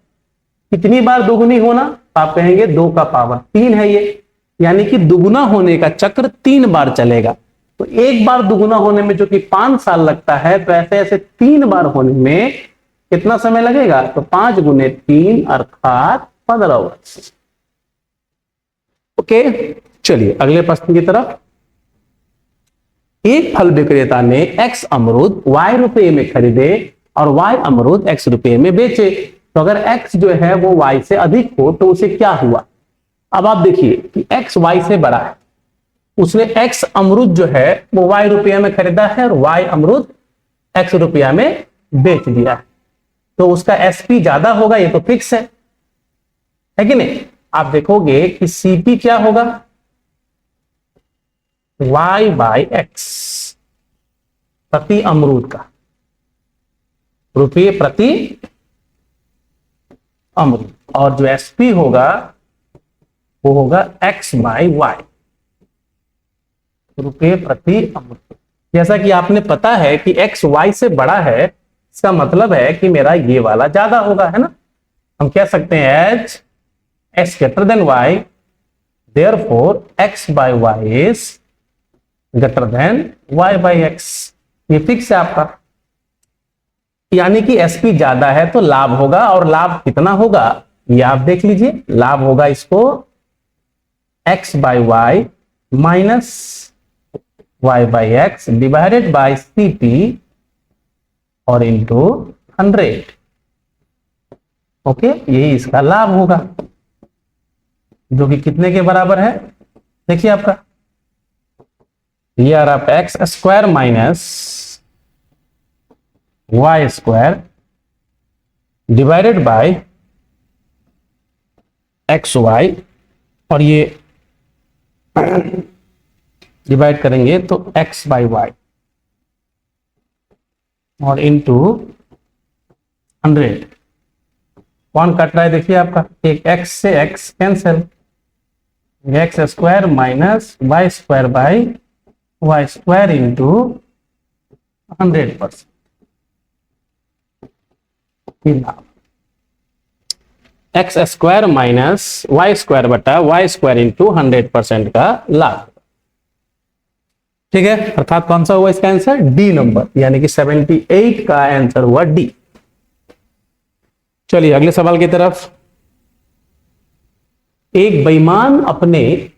कितनी बार दोगुनी होना, तो आप कहेंगे 2 का पावर 3 है ये, यानी कि दुगुना होने का चक्र 3 बार चलेगा। तो एक बार दुगुना होने में जो कि 5 साल लगता है, तो ऐसे ऐसे 3 बार होने में कितना समय लगेगा, तो 5 गुने 3 अर्थात 15 वर्ष। ओके, चलिए अगले प्रश्न की तरफ। एक फल विक्रेता ने x अमरूद y रुपए में खरीदे और y अमरूद x रुपए में बेचे। तो अगर x जो है वो y से अधिक हो तो उसे क्या हुआ। अब आप देखिए कि x y से बड़ा है, उसने x अमरूद जो है वो y रुपया में खरीदा है और y अमरूद x रुपया में बेच दिया है, तो उसका SP ज्यादा होगा, ये तो फिक्स है कि नहीं। आप देखोगे कि CP क्या होगा, y बाई x प्रति अमरूद का, रुपये प्रति अमरूद, और जो SP होगा वो होगा x बाई y, रुपये प्रति अमरूद। जैसा कि आपने पता है कि x y से बड़ा है, इसका मतलब है कि मेरा ये वाला ज्यादा होगा, है ना। हम कह सकते हैं h x greater than y, therefore x by y is greater than y by x। ये फिक्स है आपका, यानी कि SP ज्यादा है तो लाभ होगा, और लाभ कितना होगा ये आप देख लीजिए। लाभ होगा इसको x by y minus y by x divided by CP और इंटू 100। ओके, यही इसका लाभ होगा, जो कि कितने के बराबर है, देखिए आपका यार आप X square minus Y square divided by X Y, और ये डिवाइड करेंगे तो x बाई वाई और इंटू 100। कौन कट रहा है देखिए आपका, एक x से x cancel, X square minus Y square by Y square into 100%। X square minus Y square बटा वाई स्क्वायर इंटू 100% का लाभ, ठीक है। अर्थात कौन सा हुआ इसका आंसर, डी नंबर, यानी कि 78 का आंसर हुआ डी। चलिए अगले सवाल की तरफ। एक बेईमान अपने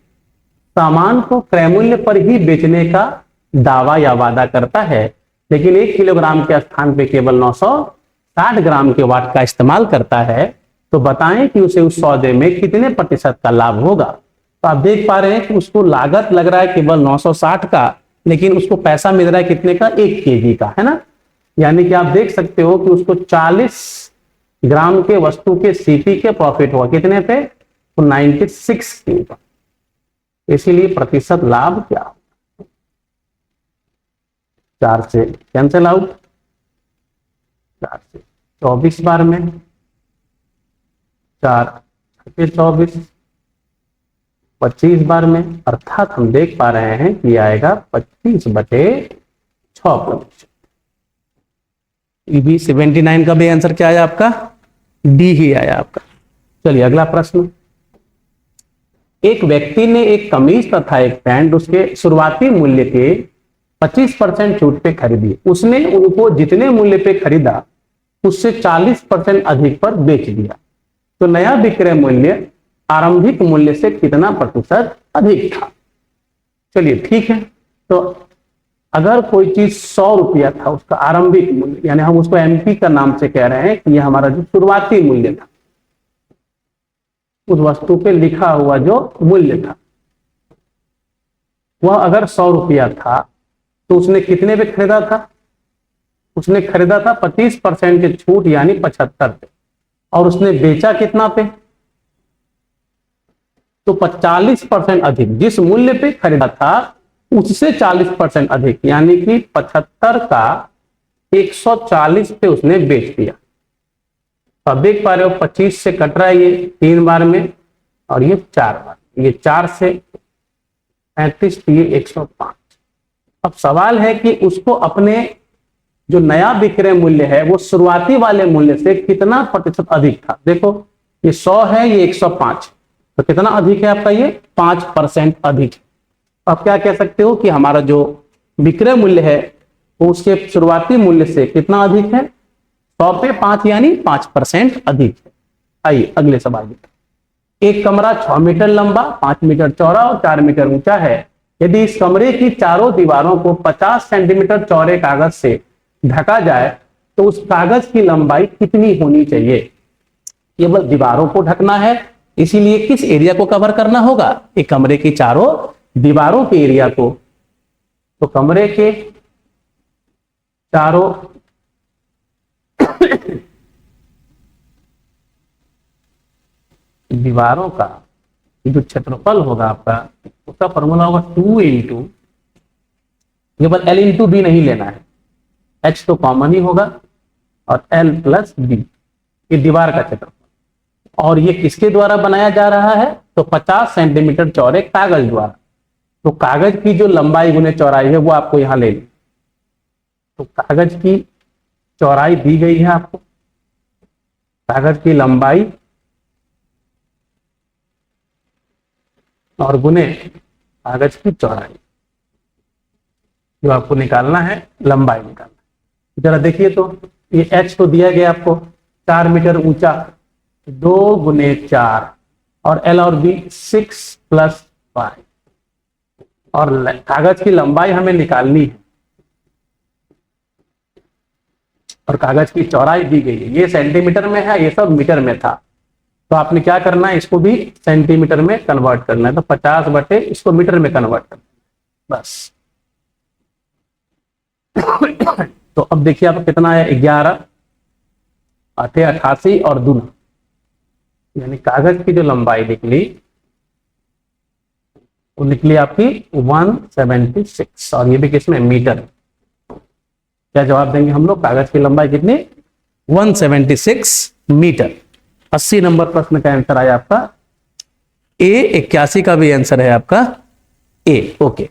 सामान को क्रय मूल्य पर ही बेचने का दावा या वादा करता है, लेकिन 1 किलोग्राम के स्थान पे केवल 960 ग्राम के वाट का इस्तेमाल करता है, तो बताएं कि उसे उस सौदे में कितने प्रतिशत का लाभ होगा। तो आप देख पा रहे हैं कि उसको लागत लग रहा है केवल 960 का, लेकिन उसको पैसा मिल रहा है कितने का, 1 केजी का, है ना। यानी कि आप देख सकते हो कि उसको 40 ग्राम के वस्तु के CP के प्रॉफिट हुआ कितने पे, तो 96 के। इसीलिए प्रतिशत लाभ क्या, 4 से कैंसिल आउट, 4 से 24 बार में, 4 से 24, 25 बार में, अर्थात हम देख पा रहे हैं कि आएगा 25/6%। भी 79 का भी आंसर क्या आया आपका, डी ही आया आपका। चलिए अगला प्रश्न। एक व्यक्ति ने एक कमीज तथा एक पैंट उसके शुरुआती मूल्य के 25% छूट पे खरीदी। उसने उनको जितने मूल्य पे खरीदा उससे 40% अधिक पर बेच दिया, तो नया विक्रय मूल्य आरंभिक मूल्य से कितना प्रतिशत अधिक था। चलिए ठीक है, तो अगर कोई चीज 100 रुपया था उसका आरंभिक मूल्य, यानी हम उसको MP का नाम से कह रहे हैं कि यह हमारा जो शुरुआती मूल्य था, उस वस्तु पे लिखा हुआ जो मूल्य था वह अगर 100 रुपया था, तो उसने कितने पे खरीदा था, उसने खरीदा था 25% के छूट यानी 75 पे, और उसने बेचा कितना पे, तो 40% अधिक, जिस मूल्य पे खरीदा था उससे 40% अधिक, यानी कि 75 का 140 पे उसने बेच दिया। तो अब देख पा रहे हो 25 से कट रहा है ये 3 बार में, और ये 4 बार, ये 4 से 35, ये 105। अब सवाल है कि उसको अपने जो नया विक्रय मूल्य है वो शुरुआती वाले मूल्य से कितना प्रतिशत अधिक था। देखो ये 100 है, ये 105, तो कितना अधिक है आपका, ये 5% अधिक। अब क्या कह सकते हो कि हमारा जो विक्रय मूल्य है वो उसके शुरुआती मूल्य से कितना अधिक है, 100 पे 5 यानी 5% अधिक है। आइए अगले सवाल में, एक कमरा 6 मीटर लंबा, 5 मीटर चौड़ा और 4 मीटर ऊंचा है। यदि इस कमरे की चारों दीवारों को 50 सेंटीमीटर चौड़े कागज से ढका जाए तो उस कागज की लंबाई कितनी होनी चाहिए। केवल दीवारों को ढकना है, इसीलिए किस एरिया को कवर करना होगा, एक कमरे की चारों दीवारों के एरिया को। तो कमरे के चारों दीवारों का जो क्षेत्रफल होगा आपका, उसका फॉर्मूला होगा 2 इंटू, केवल L इंटू बी नहीं लेना है, H तो कॉमन ही होगा, और L प्लस बी, ये दीवार का क्षेत्रफल। और ये किसके द्वारा बनाया जा रहा है, तो 50 सेंटीमीटर चौड़े कागज द्वारा। तो कागज की जो लंबाई गुने चौड़ाई है वो आपको यहां ले ली। तो कागज की चौड़ाई दी गई है आपको, कागज की लंबाई और गुने कागज की चौड़ाई, जो आपको निकालना है, लंबाई निकालना है। जरा देखिए तो ये H तो दिया गया आपको 4 मीटर ऊंचा, 2 गुने 4, और L और B 6 + 5, और कागज की लंबाई हमें निकालनी है और कागज की चौड़ाई दी गई है। ये सेंटीमीटर में है, ये सब मीटर में था, तो आपने क्या करना है, इसको भी सेंटीमीटर में कन्वर्ट करना है। तो 50 बटे इसको मीटर में कन्वर्ट करना है, बस। तो अब देखिए आप कितना है, 11 8 88 और दूना, यानी कागज की जो लंबाई निकली वो निकली आपकी 176, और ये भी किसमें, मीटर। क्या जवाब देंगे हम लोग, कागज की लंबाई कितनी, 176 मीटर। 80 नंबर प्रश्न का आंसर आया आपका ए। 81 का भी आंसर है आपका ए। ओके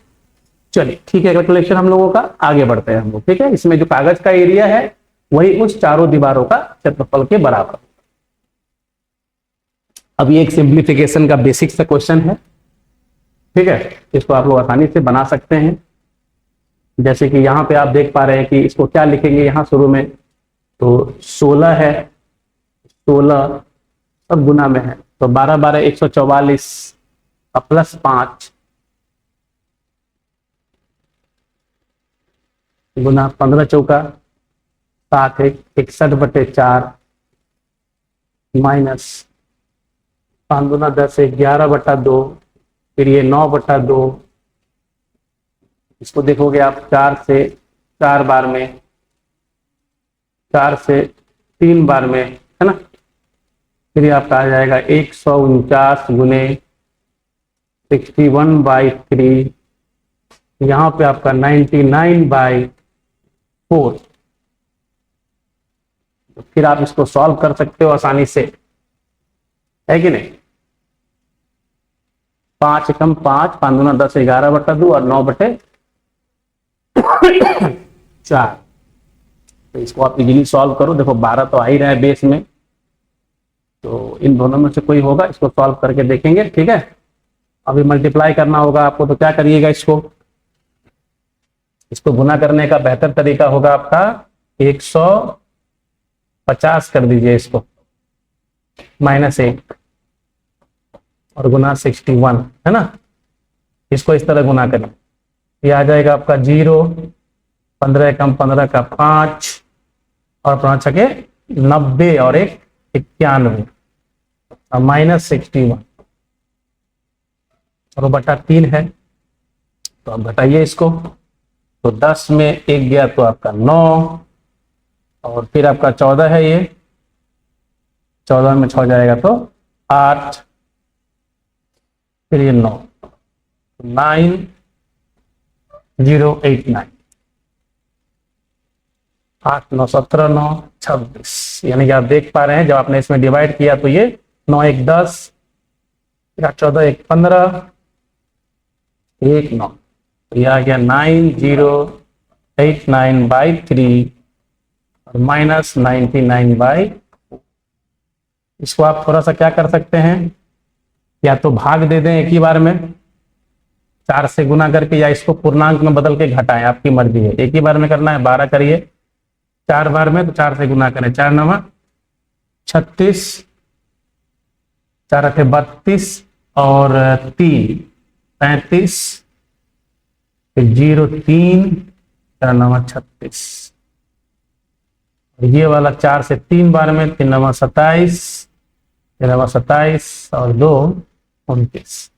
चलिए ठीक है, कैलकुलेशन हम लोगों का, आगे बढ़ते हैं हम लोग। ठीक है, इसमें जो कागज का एरिया है वही उस चारों दीवारों का क्षेत्रफल के बराबर। अब ये एक सिंप्लीफिकेशन का बेसिक सा क्वेश्चन है, ठीक है, इसको आप लोग आसानी से बना सकते हैं। जैसे कि यहाँ पे आप देख पा रहे हैं कि इसको क्या लिखेंगे, यहाँ शुरू में तो 16 है, 16 सब गुना में है, तो 12 12 144 प्लस 5 गुना 15 चौका 7 61 बटे 4 माइनस 5 गुना 10 11 बटा 2, फिर ये 9 बटा 2, इसको देखोगे आप 4 से 4 बार में, 4 से 3 बार में, है ना। फिर ये आपका आ जाएगा 149 गुने 61/3, यहाँ पे आपका 99/4। तो फिर आप इसको सॉल्व कर सकते हो आसानी से, है कि नहीं। 5 कम 5, 5 दूना 10 11 बटा 2 और 9 बटे 4। तो इसको आप इजीली सॉल्व करो। देखो 12 तो आ ही रहा है बेस में, तो इन दोनों में से कोई होगा, इसको सॉल्व करके देखेंगे। ठीक है, अभी मल्टीप्लाई करना होगा आपको, तो क्या करिएगा, इसको गुना करने का बेहतर तरीका होगा आपका 150 कर दीजिए इसको, -1 और गुना 61, है ना। इसको इस तरह गुना करें, ये आ जाएगा आपका 0, 15 कम 15 का 5 और 5 के 90 और 1 91 और -61 और बटा 3 है। तो अब घटाइए इसको, तो 10 में 1 गया तो आपका 9 और फिर आपका 14 है ये, 14 में 6 जाएगा तो 8, फिर ये 9, 9089, 8 9 17 9 26, यानी कि आप देख पा रहे हैं जब आपने इसमें डिवाइड किया तो ये 9 1 10, 14 1 15, 1 9, तो ये आ गया 9089/3 और -99/4। इसको आप थोड़ा सा क्या कर सकते हैं, या तो भाग दे दें एक ही बार में 4 से गुना करके, या इसको पूर्णांक में बदल के घटाएं, आपकी मर्जी है। एक ही बार में करना है 12 करिए, 4 बार में तो 4 से गुना करें, 4 9 36, 4 8 32 और 3 35, फिर 0 3, 4 9 36, और ये वाला 4 से 3 बार में 3 9 27, 3 9 27 और 2 29।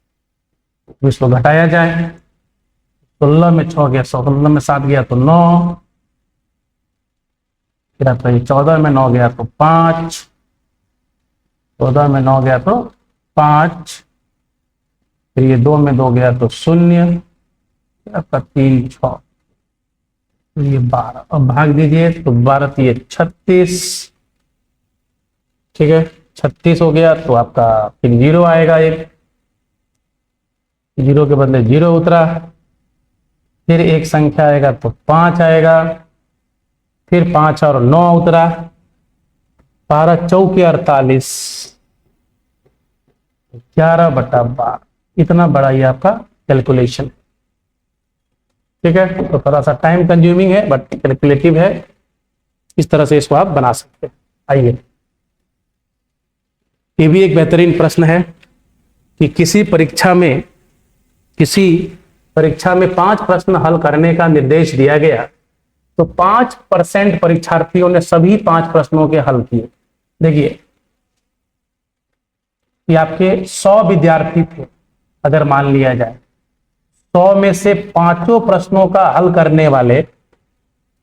इसको घटाया जाए, 16 में 6 गया 16 में 7 गया तो 9, फिर आपका ये 14 में 9 गया तो 5, 14 में 9 गया तो 5, फिर ये 2 में 2 गया तो 0, आपका 3 6, ये 12, अब भाग दीजिए तो 12 ये 36, ठीक है 36 हो गया तो आपका फिर 0 आएगा, एक 0 के बदले 0 उतरा, फिर एक संख्या आएगा तो 5 आएगा, फिर 5 और 9 उतरा, 12 चौके 48, 11/12, इतना बड़ा ये आपका कैलकुलेशन, ठीक है। तो थोड़ा सा टाइम कंज्यूमिंग है बट कैलकुलेटिव है, इस तरह से इसको आप बना सकते हैं। आइए, ये भी एक बेहतरीन प्रश्न है कि किसी परीक्षा में 5 प्रश्न हल करने का निर्देश दिया गया तो 5% परीक्षार्थियों ने सभी 5 प्रश्नों के हल किए। देखिए, ये आपके 100 विद्यार्थी थे, अगर मान लिया जाए 100 में से 5 प्रश्नों का हल करने वाले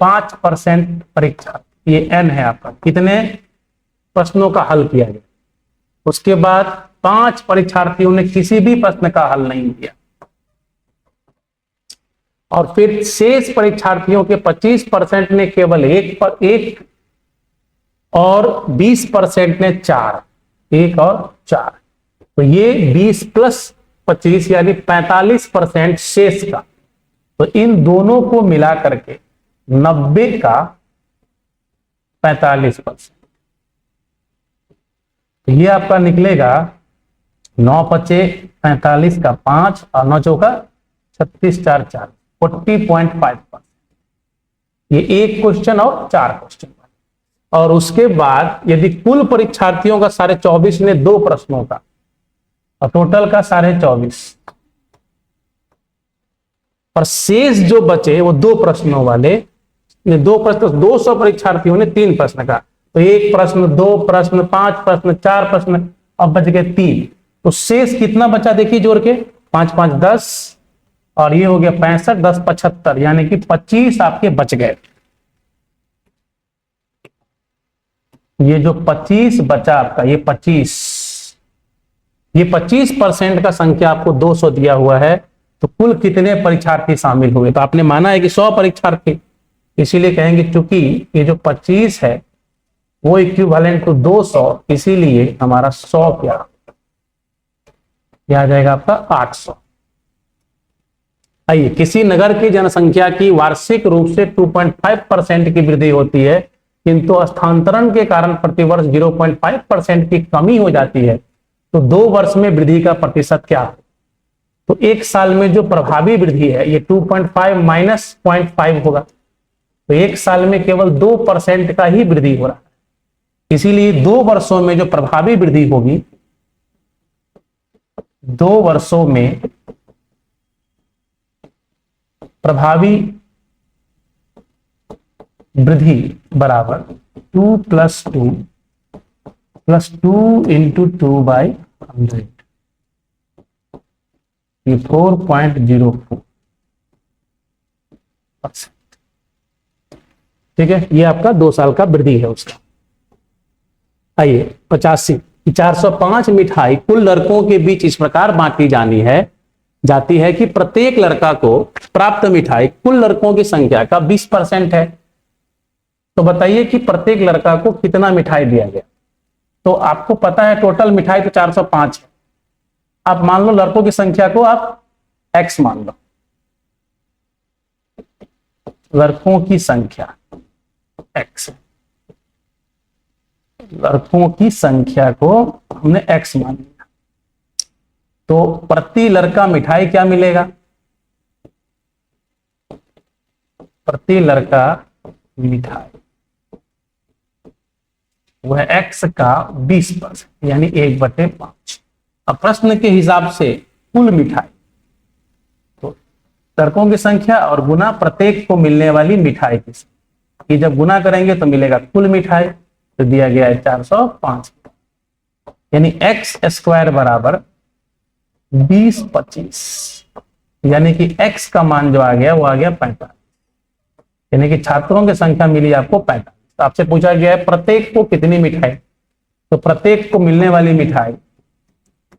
5% परीक्षार्थी, ये n है आपका, कितने प्रश्नों का हल किया गया। उसके बाद 5 परीक्षार्थियों ने किसी भी प्रश्न का हल नहीं किया, और फिर शेष परीक्षार्थियों के 25% ने केवल एक और 20% ने 4, 1 और 4, तो ये 20 + 25 यानी 45% शेष का। तो इन दोनों को मिला करके 90 का 45%, तो ये आपका निकलेगा 9 5 45 का 5 और 9 चौका 36 4 4, 40.5%। ये एक क्वेश्चन और 4 क्वेश्चन। और उसके बाद यदि कुल परीक्षार्थियों का 24.5 ने 2 प्रश्नों का और टोटल का 24.5, और शेष जो बचे वो 2 प्रश्नों वाले, 2 प्रश्न 200 परीक्षार्थियों ने 3 प्रश्न का, तो 1 प्रश्न 2 प्रश्न 5 प्रश्न 4 प्रश्न, अब बच गए 3, तो शेष कितना बचा देखिए जोड़ के, 5 5 10 और ये हो गया 65 10 75, यानी कि 25 आपके बच गए। ये जो 25 बचा आपका, ये 25% का संख्या आपको 200 दिया हुआ है, तो कुल कितने परीक्षार्थी शामिल हुए। तो आपने माना है कि 100 परीक्षार्थी, इसीलिए कहेंगे चूंकि ये जो 25 है वो इक्विवेलेंट टू 200, इसीलिए हमारा 100 क्या आ जाएगा आपका 800। आइए, किसी नगर की जनसंख्या की वार्षिक रूप से 2.5% की वृद्धि होती है, किंतु स्थानांतरण के कारण प्रतिवर्ष 0.5% की कमी हो जाती है, तो 2 वर्ष में वृद्धि का प्रतिशत क्या है। तो 1 साल में जो प्रभावी वृद्धि है ये 2.5 माइनस 0.5 होगा, तो 1 साल में केवल 2% का ही वृद्धि हो रहा है, इसीलिए 2 वर्षों में जो प्रभावी वृद्धि होगी, 2 वर्षों में प्रभावी वृद्धि बराबर 2 + 2 + 2 × 2/100, ये 4.04%। ठीक है, ये आपका 2 साल का वृद्धि है उसका। आइए 85 405 मिठाई कुल लड़कों के बीच इस प्रकार बांटी जाती है कि प्रत्येक लड़का को प्राप्त मिठाई कुल लड़कों की संख्या का 20% है। तो बताइए कि प्रत्येक लड़का को कितना मिठाई दिया गया। तो आपको पता है टोटल मिठाई तो 405 है। आप मान लो लड़कों की संख्या को आप x मान लो, लड़कों की संख्या x, लड़कों की संख्या को हमने x मान लिया। तो प्रति लड़का मिठाई क्या मिलेगा, प्रति लड़का मिठाई वह x का 20% यानी 1/5। अब प्रश्न के हिसाब से कुल मिठाई, तो लड़कों की संख्या और गुना प्रत्येक को मिलने वाली मिठाई की संख्या, ये जब गुना करेंगे तो मिलेगा कुल मिठाई। तो दिया गया है 405 यानी x² बराबर 20/25 यानी कि x का मान जो आ गया वो आ गया 45 यानी कि छात्रों की संख्या मिली आपको 45। तो आपसे पूछा गया है प्रत्येक को कितनी मिठाई, तो प्रत्येक को मिलने वाली मिठाई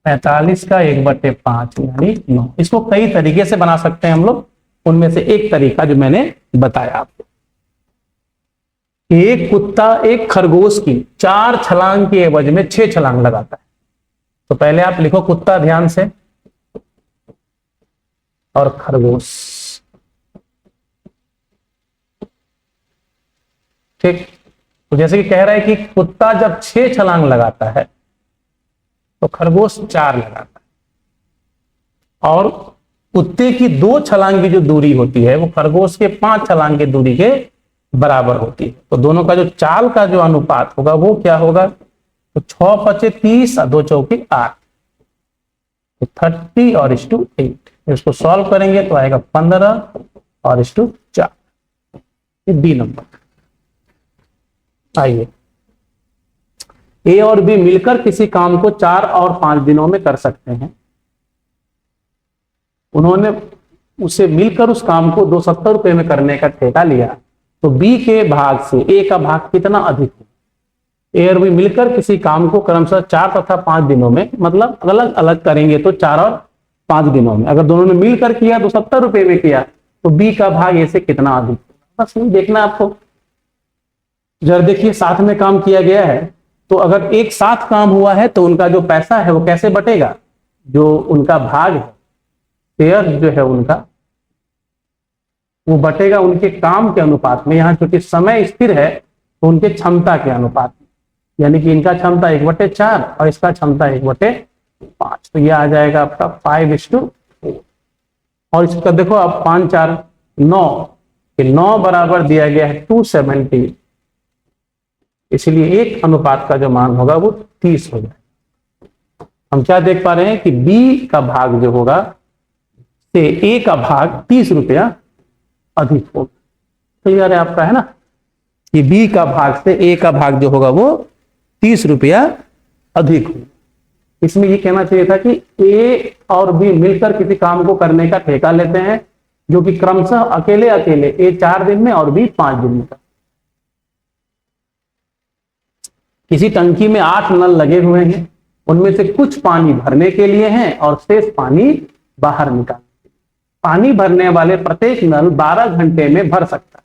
45 का 1/5 यानी 9। इसको कई तरीके से बना सकते हैं हम लोग, उनमें से एक तरीका जो मैंने बताया आपको। एक कुत्ता एक खरगोश की 4 छलांग के एवज में 6 छलांग लगाता है। तो पहले आप लिखो कुत्ता ध्यान से और खरगोश, ठीक। तो जैसे कि कह रहा है कि कुत्ता जब 6 छलांग लगाता है तो खरगोश 4 लगाता है, और कुत्ते की 2 छलांग की जो दूरी होती है वो खरगोश के 5 छलांग की दूरी के बराबर होती है। तो दोनों का जो चाल का जो अनुपात होगा वो क्या होगा, तो 6×5 = 30 और 2 चौके 8, तो 30 और 8। इसको सॉल्व करेंगे तो आएगा 15 और 4, ये बी नंबर। आइए, ए और बी मिलकर किसी काम को 4 और 5 दिनों में कर सकते हैं। उन्होंने उसे मिलकर उस काम को 270 रुपए में करने का ठेका लिया, तो बी के भाग से ए का भाग कितना अधिक हो। ए और बी मिलकर किसी काम को क्रमशः 4 तथा 5 दिनों में, मतलब अलग अलग करेंगे तो 4 और 5 दिनों में। अगर दोनों ने मिलकर किया तो 70 रुपए में किया, तो बी का भाग ए से कितना अधिक, बस नहीं देखना आपको। जरा देखिए साथ में काम किया गया है, तो अगर एक साथ काम हुआ है तो उनका जो पैसा है वो कैसे बटेगा, जो उनका भाग है, शेयर जो है उनका, वो बटेगा उनके काम के अनुपात में। यहाँ चूंकि समय स्थिर है तो उनके क्षमता के अनुपात में, यानी कि इनका क्षमता 1/4 और इसका क्षमता 1/5। तो ये आ जाएगा आपका 5:4। और इसका देखो आप 5 4 9, 9 बराबर दिया गया है 270, इसलिए एक अनुपात का जो मान होगा वो 30 हो जाएगा। हम क्या देख पा रहे हैं कि बी का भाग जो होगा से ए का भाग 30 रुपया अधिक होगा। क्लियर है आपका, है ना, कि बी का भाग से ए का भाग जो होगा वो 30 रुपया अधिक होगा। इसमें ये कहना चाहिए था कि ए और बी मिलकर किसी काम को करने का ठेका लेते हैं, जो कि क्रमशः अकेले अकेले ए 4 दिन में और बी 5 दिन में। किसी टंकी में 8 नल लगे हुए हैं, उनमें से कुछ पानी भरने के लिए हैं और शेष पानी बाहर निकालने के लिए। पानी भरने वाले प्रत्येक नल 12 घंटे में भर सकता है।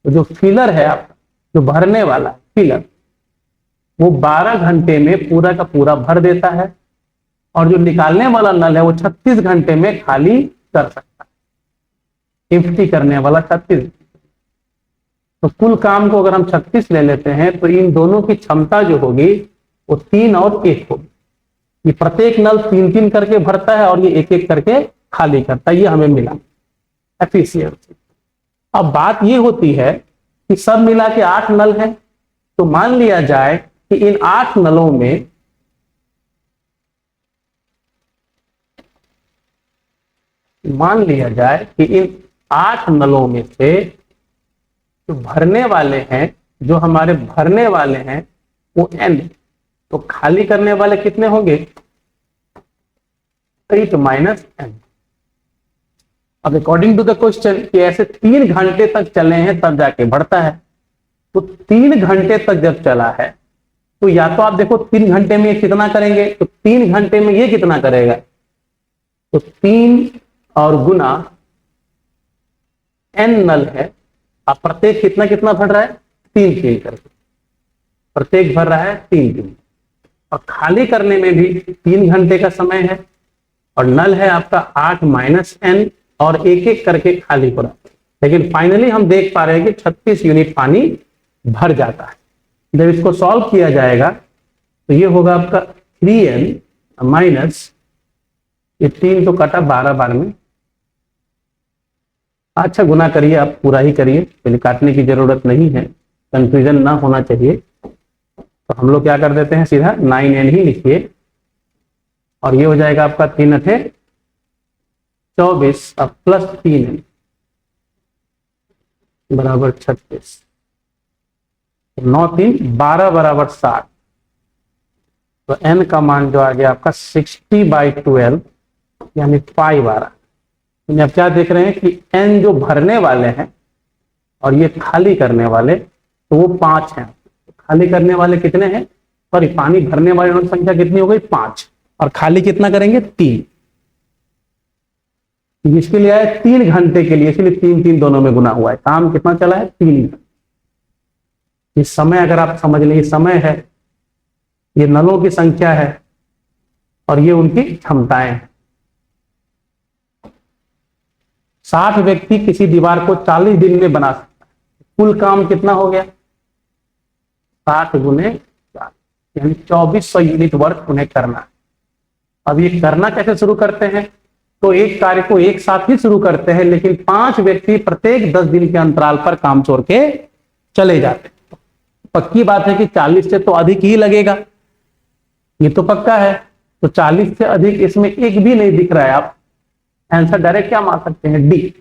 तो जो फिलर है आपका, जो भरने वाला है फिलर, वो 12 घंटे में पूरा का पूरा भर देता है, और जो निकालने वाला नल है वो 36 घंटे में खाली कर सकता है। इफ्टी करने वाला 36। तो कुल काम को अगर हम 36 ले लेते हैं तो इन दोनों की क्षमता जो होगी वो 3 और 1 होगी। ये प्रत्येक नल 3-3 करके भरता है और ये 1-1 करके खाली करता है। ये हमें मिला एफिशिएंसी। अब बात ये होती है कि सब मिला के 8 नल है, तो मान लिया जाए कि इन 8 नलों में इन 8 नलों में से जो भरने वाले हैं, जो हमारे भरने वाले हैं वो n, तो खाली करने वाले कितने होंगे 8 - n। अब अकॉर्डिंग टू द क्वेश्चन कि ऐसे 3 घंटे तक चले हैं तब जाके बढ़ता है, तो 3 घंटे तक जब चला है तो या तो आप देखो 3 घंटे में ये कितना करेंगे, तो 3 घंटे में ये कितना करेगा, तो 3 और गुना n नल है, अब प्रत्येक कितना कितना भर रहा है, 3 करके प्रत्येक भर रहा है 3। और खाली करने में भी 3 घंटे का समय है, और नल है आपका 8 - n, और एक एक करके खाली हो रहा है। लेकिन फाइनली हम देख पा रहे हैं कि 36 यूनिट पानी भर जाता है। जब इसको सॉल्व किया जाएगा तो ये होगा आपका 3n माइनस, ये 3 तो कटा 12 बार में, अच्छा गुना करिए, आप पूरा ही करिए, पहले काटने की जरूरत नहीं है, कंफ्यूजन ना होना चाहिए। तो हम लोग क्या कर देते हैं, सीधा 9n ही लिखिए, और ये हो जाएगा आपका 3 × 24 अब प्लस 3n बराबर 36, 9 3 12 बराबर 60। तो n का मान जो आ गया आपका 60/12 यानी पाई 12। अब क्या देख रहे हैं कि n जो भरने वाले हैं और ये खाली करने वाले, तो वो 5 हैं। खाली करने वाले कितने हैं, सॉरी पानी भरने वाले संख्या कितनी हो गई, 5, और खाली कितना करेंगे, 3। इसके लिए आए 3 घंटे के लिए, इसलिए 3 3 दोनों में गुना हुआ है। काम कितना चला है, 3। ये समय अगर आप समझ लें, ये समय है, ये नलों की संख्या है, और ये उनकी क्षमताएं हैं। 60 व्यक्ति किसी दीवार को 40 दिन में बना सकता है। कुल काम कितना हो गया, 60 × 4 यानी 2400 यूनिट वर्क उन्हें करना है। अब ये करना कैसे शुरू करते हैं, तो एक कार्य को एक साथ ही शुरू करते हैं, लेकिन 5 व्यक्ति प्रत्येक 10 दिन के अंतराल पर काम छोड़ के चले जाते हैं। पक्की बात है कि 40 से तो अधिक ही लगेगा, ये तो पक्का है। तो 40 से अधिक इसमें एक भी नहीं दिख रहा है, आप आंसर डायरेक्ट क्या मार सकते हैं, डी।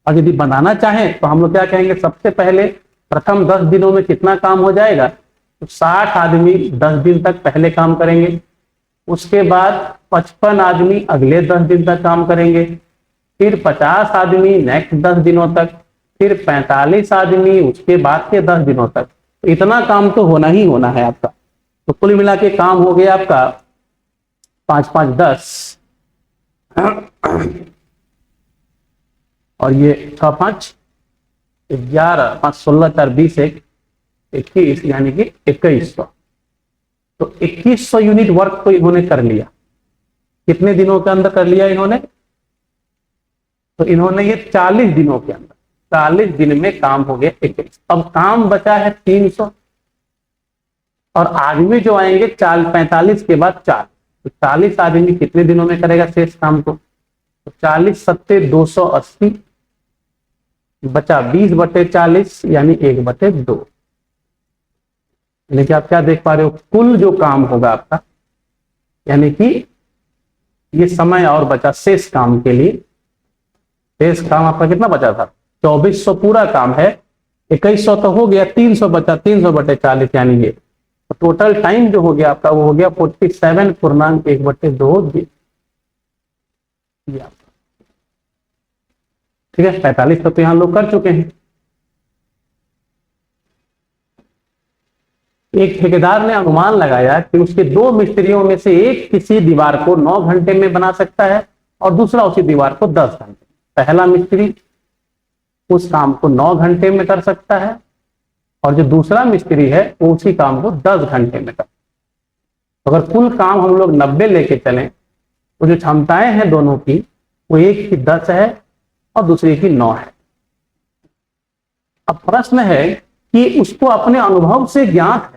और यदि बनाना चाहें तो हम लोग क्या कहेंगे, सबसे पहले प्रथम 10 दिनों में कितना काम हो जाएगा, तो 60 आदमी 10 दिन तक पहले काम करेंगे, उसके बाद 55 आदमी अगले 10 दिन तक काम करेंगे, फिर 50 आदमी नेक्स्ट 10 दिनों तक, फिर 45 आदमी उसके बाद के 10 दिनों तक। तो इतना काम तो होना ही होना है आपका। तो कुल मिला के काम हो गया आपका 5 5 10, और ये 6 5 11, 5 16 4 20 1 21 यानी कि 2100। तो 2100 यूनिट वर्क तो इन्होंने कर लिया। कितने दिनों के अंदर कर लिया इन्होंने, तो इन्होंने ये 40 दिनों के अंदर, 40 दिन में काम हो गया 21। अब काम बचा है 300, और आदमी जो आएंगे 45 के बाद 4, तो 40 आदमी कितने दिनों में करेगा शेष काम को, तो 40 7 280 बचा 20/40 यानी 1/2। यानी कि आप क्या देख पा रहे हो, कुल जो काम होगा आपका, यानी कि ये समय और बचा शेष काम के लिए। शेष काम आपका कितना बचा था, 2400 पूरा काम है, 2100 तो हो गया, 300 बचा, 300/40 यानी ये टोटल टाइम जो हो गया आपका वो हो गया 47.1/2। ठीक है, 45 तो यहाँ लोग कर चुके हैं। एक ठेकेदार ने अनुमान लगाया कि उसके 2 मिस्त्रियों में से एक किसी दीवार को 9 घंटे में बना सकता है और दूसरा उसी दीवार को 10 घंटे। पहला मिस्त्री उस काम को 9 घंटे में कर सकता है, और जो दूसरा मिस्त्री है वो उसी काम को 10 घंटे में कर। अगर कुल काम हम लोग 90 लेके चलें, तो जो क्षमताएं हैं दोनों की, वो एक की 10 है और दूसरे की 9 है। अब प्रश्न है कि उसको अपने अनुभव से ज्ञात है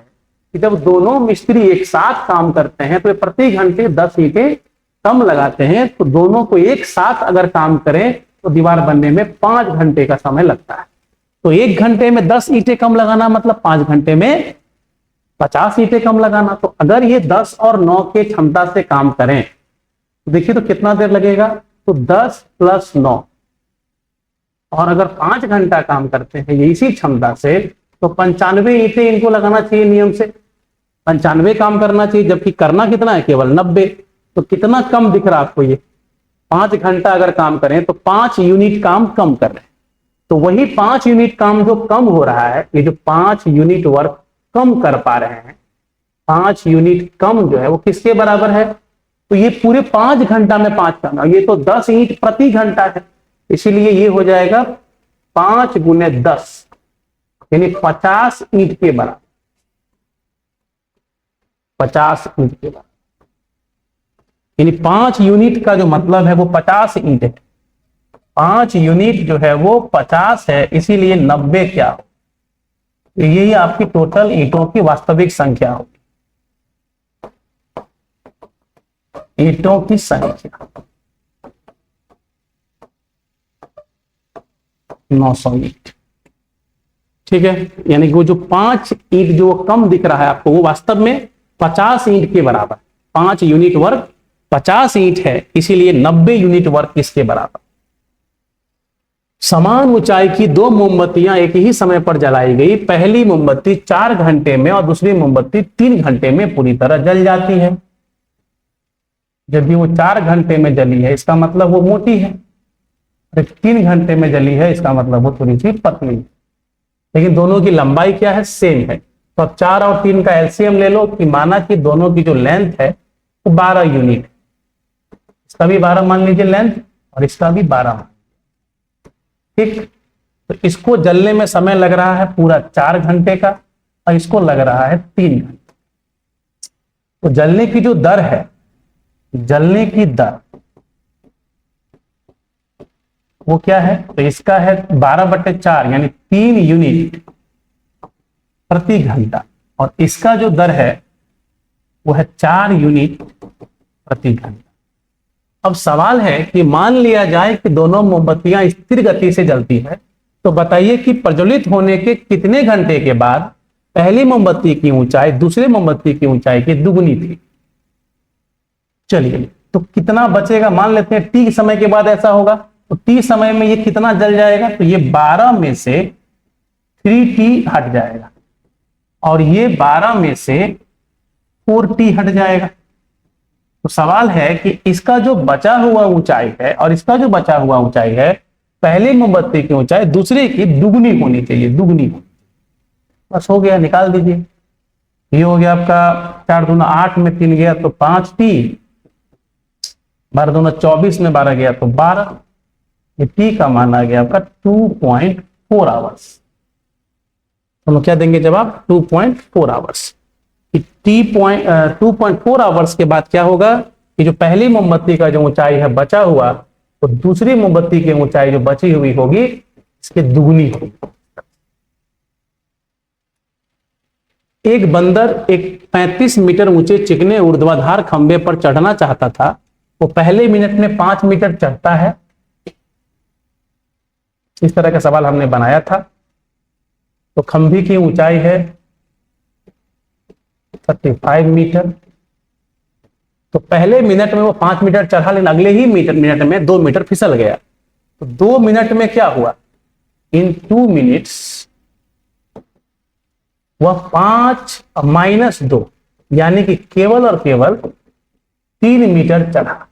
कि जब दोनों मिस्त्री एक साथ काम करते हैं तो प्रति घंटे 10 ईंटें कम लगाते हैं, तो दोनों को एक साथ अगर काम करें तो दीवार बनने में 5 घंटे का समय लगता है। तो 1 घंटे में 10 ईंटें कम लगाना मतलब 5 घंटे में 50 ईंटें कम लगाना। तो अगर ये 10 और 9 के क्षमता से काम करें तो देखिए तो कितना देर लगेगा, तो 10 + 9, और अगर 5 घंटा काम करते हैं ये इसी क्षमता से, तो 95 ईंटें इनको लगाना चाहिए नियम से, 95 काम करना चाहिए, जबकि करना कितना है, केवल 90। तो कितना कम दिख रहा है आपको, ये 5 घंटा अगर काम करें तो 5 यूनिट काम कम कर रहे हैं। तो वही 5 यूनिट काम जो कम हो रहा है, ये जो 5 यूनिट वर्क कम कर पा रहे हैं, 5 यूनिट कम जो है वो किसके बराबर है? तो ये पूरे 5 घंटा में 5 करना, ये तो 10 ईंट प्रति घंटा है, इसीलिए ये हो जाएगा 5 गुने 10 यानी 50 ईंट के बराबर, 50 ईंट के बराबर, यानी 5 यूनिट का जो मतलब है वो 50 ईंट है। 5 यूनिट जो है वो 50 है, इसीलिए 90 क्या हो, तो यही आपकी टोटल ईंटों की वास्तविक संख्या होगी, ईंटों की संख्या 900 ईंट। ठीक है, यानी वो जो 5 ईंट जो कम दिख रहा है आपको वो वास्तव में 50 ईंट के बराबर, 5 यूनिट वर्ग 50 ईंट है, इसीलिए 90 यूनिट वर्ग इसके बराबर। समान ऊंचाई की 2 मोमबत्तियां एक ही समय पर जलाई गई, पहली मोमबत्ती 4 घंटे में और दूसरी मोमबत्ती 3 घंटे में पूरी तरह जल जाती है। जब भी वो 4 घंटे में जली है इसका मतलब वो मोटी है, 3 घंटे में जली है इसका मतलब वो थोड़ी सी पतली है, लेकिन दोनों की लंबाई क्या है? सेम है। तो अब 4 और 3 का एलसीएम ले लो कि माना कि दोनों की जो लेंथ है वो 12 यूनिट है, इसका भी 12 मान लीजिए लेंथ और इसका भी 12। ठीक, तो इसको जलने में समय लग रहा है पूरा 4 घंटे का और इसको लग रहा है 3 घंटे। तो जलने की जो दर है, जलने की दर वो क्या है? तो इसका है 12/4 यानी 3 यूनिट प्रति घंटा, और इसका जो दर है वो है 4 यूनिट प्रति घंटा। अब सवाल है कि मान लिया जाए कि दोनों मोमबत्तियां स्थिर गति से जलती है, तो बताइए कि प्रज्वलित होने के कितने घंटे के बाद पहली मोमबत्ती की ऊंचाई दूसरी मोमबत्ती की ऊंचाई की दुगुनी थी। चलिए, तो कितना बचेगा? मान लेते हैं टी समय के बाद ऐसा होगा, तो टी समय में ये कितना जल जाएगा? तो ये 12 में से 3t हट जाएगा और ये 12 में से 4t हट जाएगा। तो सवाल है कि इसका जो बचा हुआ ऊंचाई है और इसका जो बचा हुआ ऊंचाई है, पहली मोमबत्ती की ऊंचाई दूसरे की दुगनी होनी चाहिए, दुगनी। बस हो गया, निकाल दीजिए। ये हो गया आपका 4 दूना 8 में 3 गया तो 5t, 12 दूना 24 में 12 गया तो 12, ये टी का मान आ गया आपका 2.4 आवर्स। तो हम क्या देंगे जवाब? 2.4 आवर्स। टी 2.4 आवर्स के बाद क्या होगा कि जो पहली मोमबत्ती का जो ऊंचाई है बचा हुआ, तो दूसरी मोमबत्ती की ऊंचाई जो बची हुई होगी इसके दुगनी होगी। एक बंदर एक 35 मीटर ऊंचे चिकने ऊर्ध्वाधर खंबे पर चढ़ना चाहता था, वो पहले मिनट में 5 मीटर चढ़ता है। इस तरह का सवाल हमने बनाया था। तो खंभे की ऊंचाई है 35 मीटर, तो पहले मिनट में वो 5 मीटर चढ़ा, लेकिन अगले ही मिनट में 2 मीटर फिसल गया। तो 2 मिनट में क्या हुआ? इन 2 मिनट्स वह 5 माइनस 2 यानी कि केवल और केवल 3 मीटर चढ़ा,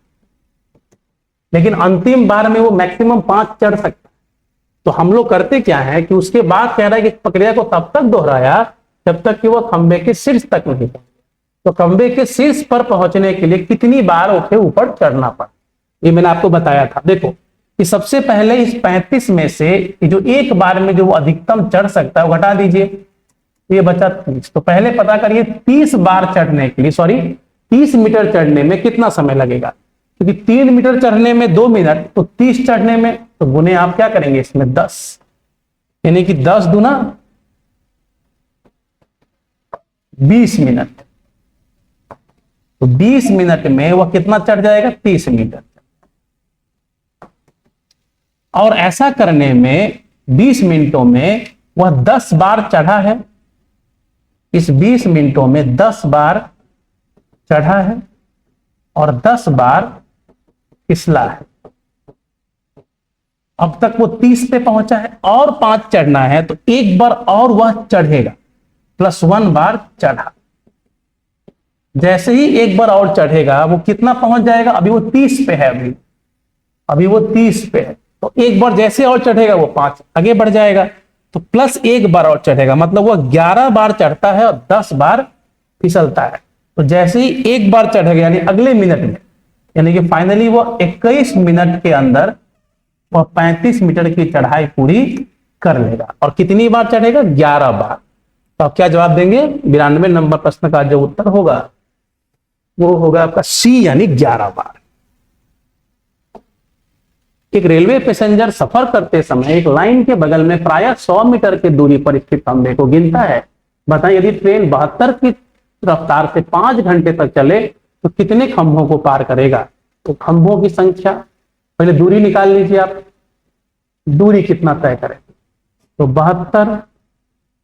लेकिन अंतिम बार में वो मैक्सिमम 5 चढ़ सकता। तो हम लोग करते क्या है कि उसके बाद कह रहा है कि प्रक्रिया को तब तक दोहराया जब तक कि वह खंबे के शीर्ष तक नहीं पहुंचे। तो खंबे के शीर्ष पर पहुंचने के लिए कितनी बार उसे ऊपर चढ़ना पड़ा, ये मैंने आपको बताया था। देखो कि सबसे पहले इस 35 में से जो एक बार में जो वो अधिकतम चढ़ सकता है वो घटा दीजिए, ये बचा 30। तो पहले पता करिए 30 बार चढ़ने के लिए, 30 मीटर चढ़ने में कितना समय लगेगा, क्योंकि 3 मीटर चढ़ने में 2 मिनट, तो 30 चढ़ने में, तो गुने आप क्या करेंगे इसमें 10, यानी कि 10 दूना 20 मिनट। तो 20 मिनट में वह कितना चढ़ जाएगा? 30 मीटर। और ऐसा करने में 20 मिनटों में वह 10 बार चढ़ा है। इस 20 मिनटों में 10 बार चढ़ा है और 10 बार फिसला है। अब तक वो 30 पे पहुंचा है और 5 चढ़ना है, तो एक बार और वह चढ़ेगा, +1 बार चढ़ा। जैसे ही एक बार और चढ़ेगा वो कितना पहुंच जाएगा? अभी वो 30 पे है, अभी वो 30 पे है, तो एक बार जैसे और चढ़ेगा वो 5 आगे बढ़ जाएगा, तो +1 बार और चढ़ेगा, मतलब वो 11 बार चढ़ता है और 10 बार फिसलता है। तो जैसे ही एक बार चढ़ेगा यानी अगले मिनट में, यानी कि फाइनली वो 21 मिनट के अंदर वह 35 मीटर की चढ़ाई पूरी कर लेगा। और कितनी बार चढ़ेगा? 11 बार। तो आप क्या जवाब देंगे? 92 नंबर प्रश्न का जो उत्तर होगा वो होगा आपका सी, यानी 11 बार। एक रेलवे पैसेंजर सफर करते समय एक लाइन के बगल में प्रायः 100 मीटर की दूरी पर स्थित खंभे को गिनता है। बताएं यदि ट्रेन 72 की रफ्तार से 5 घंटे तक चले तो कितने खंभों को पार करेगा? तो खंभों की संख्या, पहले दूरी निकाल लीजिए आप, दूरी कितना तय करें? तो 72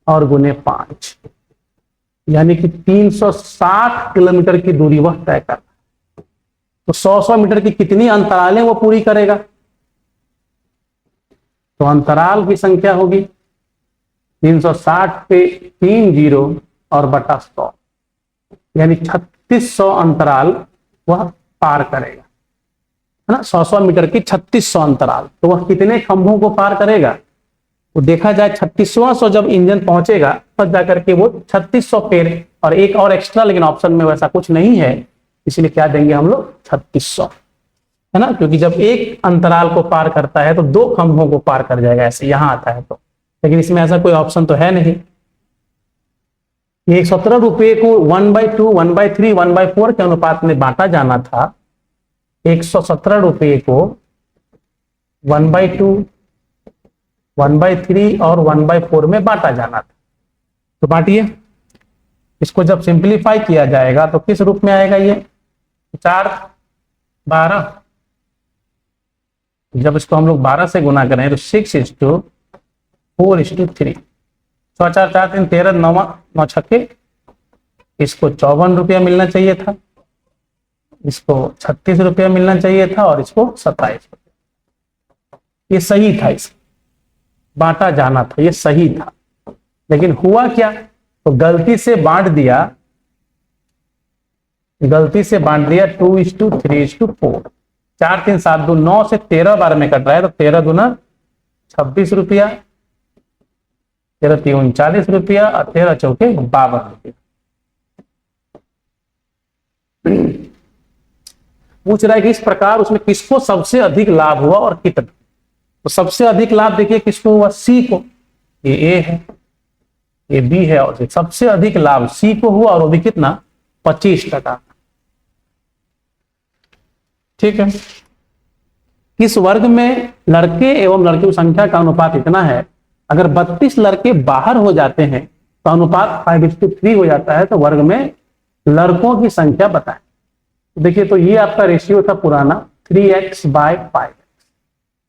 और गुने 5 यानी कि 360 किलोमीटर की दूरी वह तय कर। तो 100 मीटर की कितनी अंतरालें वो पूरी करेगा? तो अंतराल की संख्या होगी 360 पे 3 जीरो और बटा 100 यानी 3600 अंतराल वह पार करेगा, है ना। 100 मीटर की 3600 अंतराल, तो वह कितने खंभों को पार करेगा? तो देखा जाए 3600 जब इंजन पहुंचेगा तब जाकर के वो 3600 पेड़ और एक और एक्स्ट्रा, लेकिन ऑप्शन में वैसा कुछ नहीं है, इसलिए क्या देंगे हम लोग? 3600, है ना। क्योंकि जब एक अंतराल को पार करता है तो 2 खंभों को पार कर जाएगा, ऐसे यहां आता है तो, लेकिन इसमें ऐसा कोई ऑप्शन तो है नहीं। ये 17 रुपये को 1/2, 1/3, 1/4 के अनुपात में बांटा जाना था। 117 रुपये को 1/2, 1/3 और 1/4 में बांटा जाना था। तो बांटिए, इसको जब सिंप्लीफाई किया जाएगा तो किस रूप में आएगा? ये 4, 12, जब इसको हम लोग 12 से गुना करें तो 6:4:3, 4 4 4 3 13, 9 छक्के, इसको 54 रुपया मिलना चाहिए था, इसको 36 रुपया मिलना चाहिए था और इसको 27 रुपया। ये सही था, इस बांटा जाना था, ये सही था। लेकिन हुआ क्या? तो गलती से बांट दिया 2:3:4। 4 3 7 2 9 से 13 बार में कट रहा है, तो 13 दूना 26 रुपया, 13 3 39 रुपया और 13 चौके 52 रुपया। पूछ रहा है कि इस प्रकार उसमें किसको सबसे अधिक लाभ हुआ और कितना? तो सबसे अधिक लाभ देखिए किसको हुआ? सी को। ये ए है, ये बी है, और सबसे अधिक लाभ सी को हुआ, और वो भी कितना? 25%। ठीक है। इस वर्ग में लड़के एवं लड़कियों की संख्या का अनुपात इतना है, अगर 32 लड़के बाहर हो जाते हैं तो अनुपात 5:3 हो जाता है। तो वर्ग में लड़कों की संख्या बताएं। देखिए, तो ये आपका रेशियो था पुराना 3x/5x,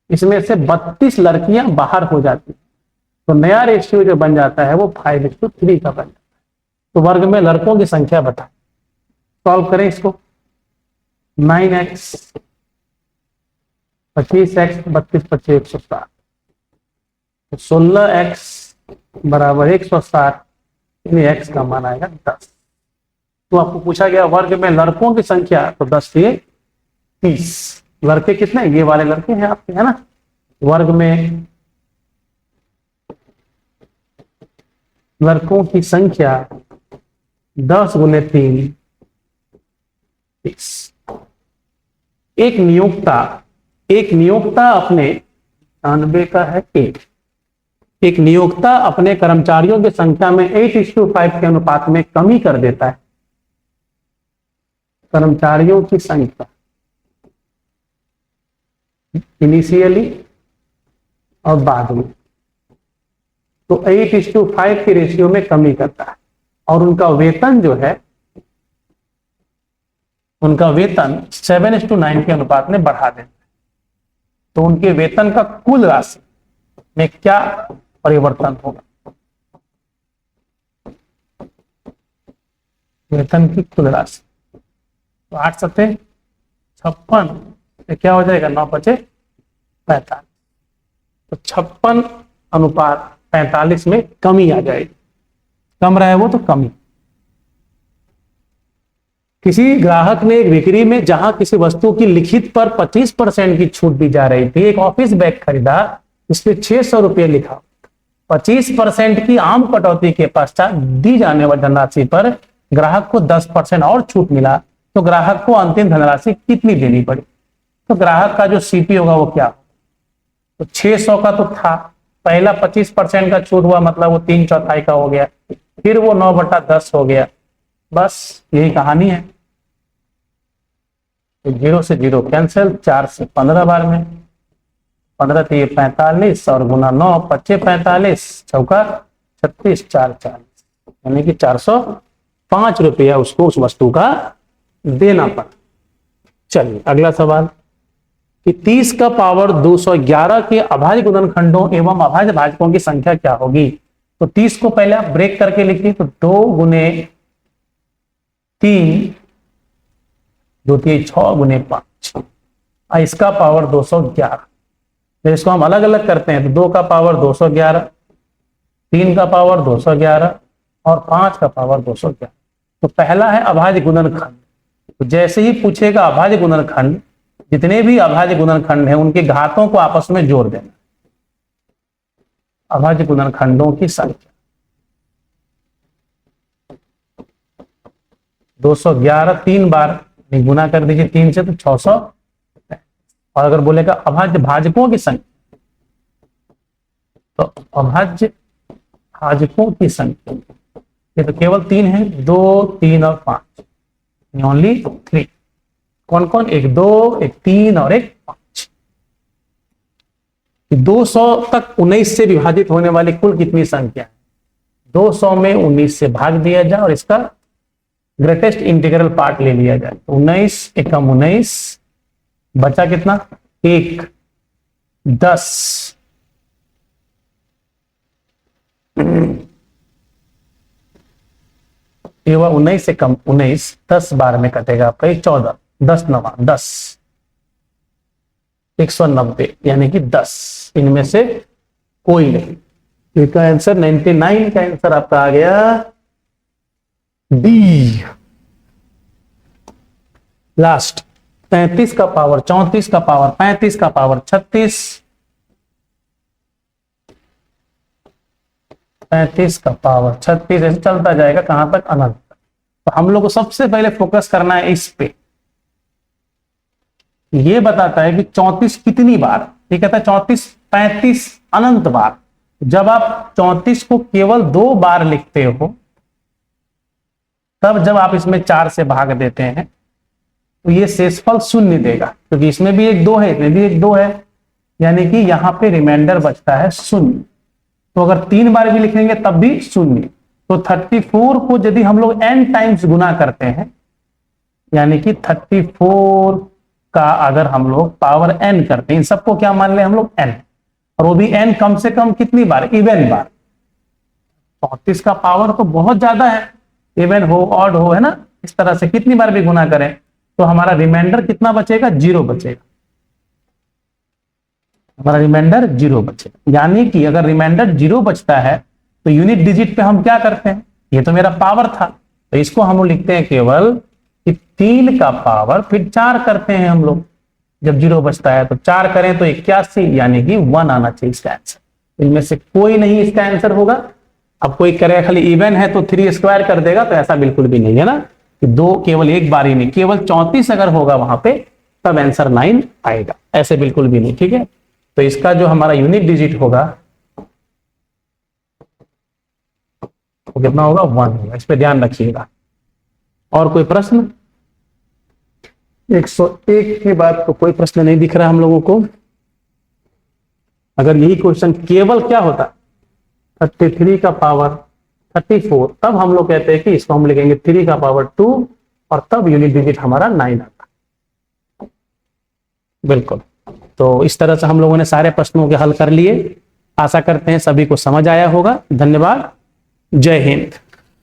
इसमें से 32 लड़कियां बाहर हो जाती, तो नया रेशियो जो बन जाता है वो 5:3 का बन जाता है। तो वर्ग में लड़कों की संख्या बताएं। सॉल्व करें इसको। 9x, 25x, 32 25 160, तो 16x बराबर 160, यानी x का मान आएगा 10। तो आपको पूछा गया वर्ग में लड़कों की संख्या, तो 10 से 30। लड़के कितने? ये वाले लड़के हैं आपके, है ना। वर्ग में लड़कों की संख्या 10 गुने 3 30। एक नियोक्ता अपने 98 का है 8। एक नियोक्ता अपने कर्मचारियों की संख्या में 8:5 के अनुपात में कमी कर देता है। कर्मचारियों की संख्या इनिशियली और बाद में, तो 8:5 के रेशियो में कमी करता है, और उनका वेतन जो है, उनका वेतन 7:9 के अनुपात में बढ़ा देता है। तो उनके वेतन का कुल राशि में क्या परिवर्तन होगा? वेतन की कुल राशि, तो 8 7 56, क्या हो जाएगा? 9 5 45, तो 56 अनुपात 45 में कमी आ जाएगी। कम रहा है वो, तो कमी। किसी ग्राहक ने एक बिक्री में जहां किसी वस्तु की लिखित पर 25% की छूट दी जा रही थी, एक ऑफिस बैग खरीदा, इस पे 600 रुपये लिखा। 25% की आम कटौती के पश्चात दी जाने वाली धनराशि पर ग्राहक को 10% और छूट मिला तो ग्राहक को अंतिम धनराशि कितनी देनी पड़ी। तो ग्राहक का जो सीपी होगा वो क्या, तो 600 का तो था, पहला 25% का छूट हुआ मतलब वो 3/4 का हो गया, फिर वो 9/10 हो गया, बस यही कहानी है। तो 0 से 0 कैंसिल, 4 से 15 बार में, 15 3 45 और गुना 9 25 45 चौका 36 4 40, यानी कि 405 रुपया उसको उस वस्तु का देना पड़ा। चलिए अगला सवाल कि 30 का पावर 211 के अभाज्य गुणनखंडों एवं अभाज्य भाजकों की संख्या क्या होगी। तो 30 को पहले आप ब्रेक करके लिखिए, तो 2 गुने 3 2 3 6 गुने 5, इसका पावर 211। जब इसको हम अलग अलग करते हैं तो 2 का पावर 211, 3 का पावर 211 और 5 का पावर 211। तो पहला है अभाज्य गुणनखंड। तो जैसे ही पूछेगा अभाज्य गुणनखंड, जितने भी अभाज्य गुणनखंड हैं उनके घातों को आपस में जोड़ देना, अभाज्य गुणनखंडों की संख्या 211 3 बार गुना कर दीजिए 3 से तो 600। और अगर बोलेगा अभाज्य भाजकों की संख्या, तो अभाज्य भाजकों की संख्या ये तो केवल 3 है, 2 3 और 5, ओनली 3। कौन कौन, एक 2 एक 3 और एक 5। 200 तक 19 से विभाजित होने वाली कुल कितनी संख्या है। 200 में 19 से भाग दिया जाए और इसका ग्रेटेस्ट इंटीग्रल पार्ट ले लिया जाए। 19 एकम 19, बचा कितना 1 10, ये हुआ 19 से कम 19, 10 बार में कटेगा आपका 14, 10 9 10, 190 यानी कि 10, इनमें से कोई नहीं। इसका आंसर 99 का आंसर आपका आ गया डी। लास्ट 33 का पावर 34 का पावर 35 का पावर 36, 35 का पावर 36, ऐसे चलता जाएगा कहां तक, अनंत। तो हम लोग को सबसे पहले फोकस करना है इस पे। ये बताता है कि 34 कितनी बार, ये कहता है 34 35 अनंत बार। जब आप 34 को केवल 2 बार लिखते हो, तब जब आप इसमें 4 से भाग देते हैं तो ये शेषफल 0 देगा, क्योंकि इसमें भी एक 2 है, इसमें भी एक 2 है, यानी कि यहां पे रिमाइंडर बचता है 0। तो अगर 3 बार भी लिखेंगे तब भी 0। तो 34 को यदि हम लोग n टाइम्स गुना करते हैं, यानी कि 34 का अगर हम लोग पावर n करते हैं, इन सबको क्या मान ले हम लोग n, और वो भी n कम से कम कितनी बार, इवन बार। 34 का पावर तो बहुत ज्यादा है, इवन हो ऑड हो, है ना, इस तरह से कितनी बार भी गुना करें तो हमारा रिमाइंडर कितना बचेगा, 0 बचेगा, हमारा रिमाइंडर 0 बचेगा। यानी कि अगर रिमाइंडर 0 बचता है तो यूनिट डिजिट पे हम क्या करते हैं, ये तो मेरा पावर था, तो इसको हम लोग लिखते हैं केवल कि 3 का पावर फिर 4 करते हैं हम लोग। जब 0 बचता है तो 4 करें तो 81, यानी कि 1 आना चाहिए इसका आंसर। इनमें से कोई नहीं इसका आंसर होगा। अब कोई करे खाली इवन है तो 3 स्क्वायर कर देगा, तो ऐसा बिल्कुल भी नहीं है ना, कि 2 केवल एक बार ही नहीं, केवल 34 अगर होगा वहां पे तब आंसर 9 आएगा, ऐसे बिल्कुल भी नहीं। ठीक है, तो इसका जो हमारा यूनिट डिजिट होगा वो कितना होगा, 1 होगा। इस पे ध्यान रखिएगा। और कोई प्रश्न, 101 के बाद तो कोई प्रश्न नहीं दिख रहा हम लोगों को। अगर यही क्वेश्चन केवल क्या होता 33 का पावर 34, तब हम लोग कहते हैं कि इसको हम लिखेंगे 3 का पावर 2 और तब यूनिट डिजिट हमारा 9 आता। बिल्कुल। तो इस तरह से हम लोगों ने सारे प्रश्नों के हल कर लिए। आशा करते हैं सभी को समझ आया होगा। धन्यवाद। जय हिंद।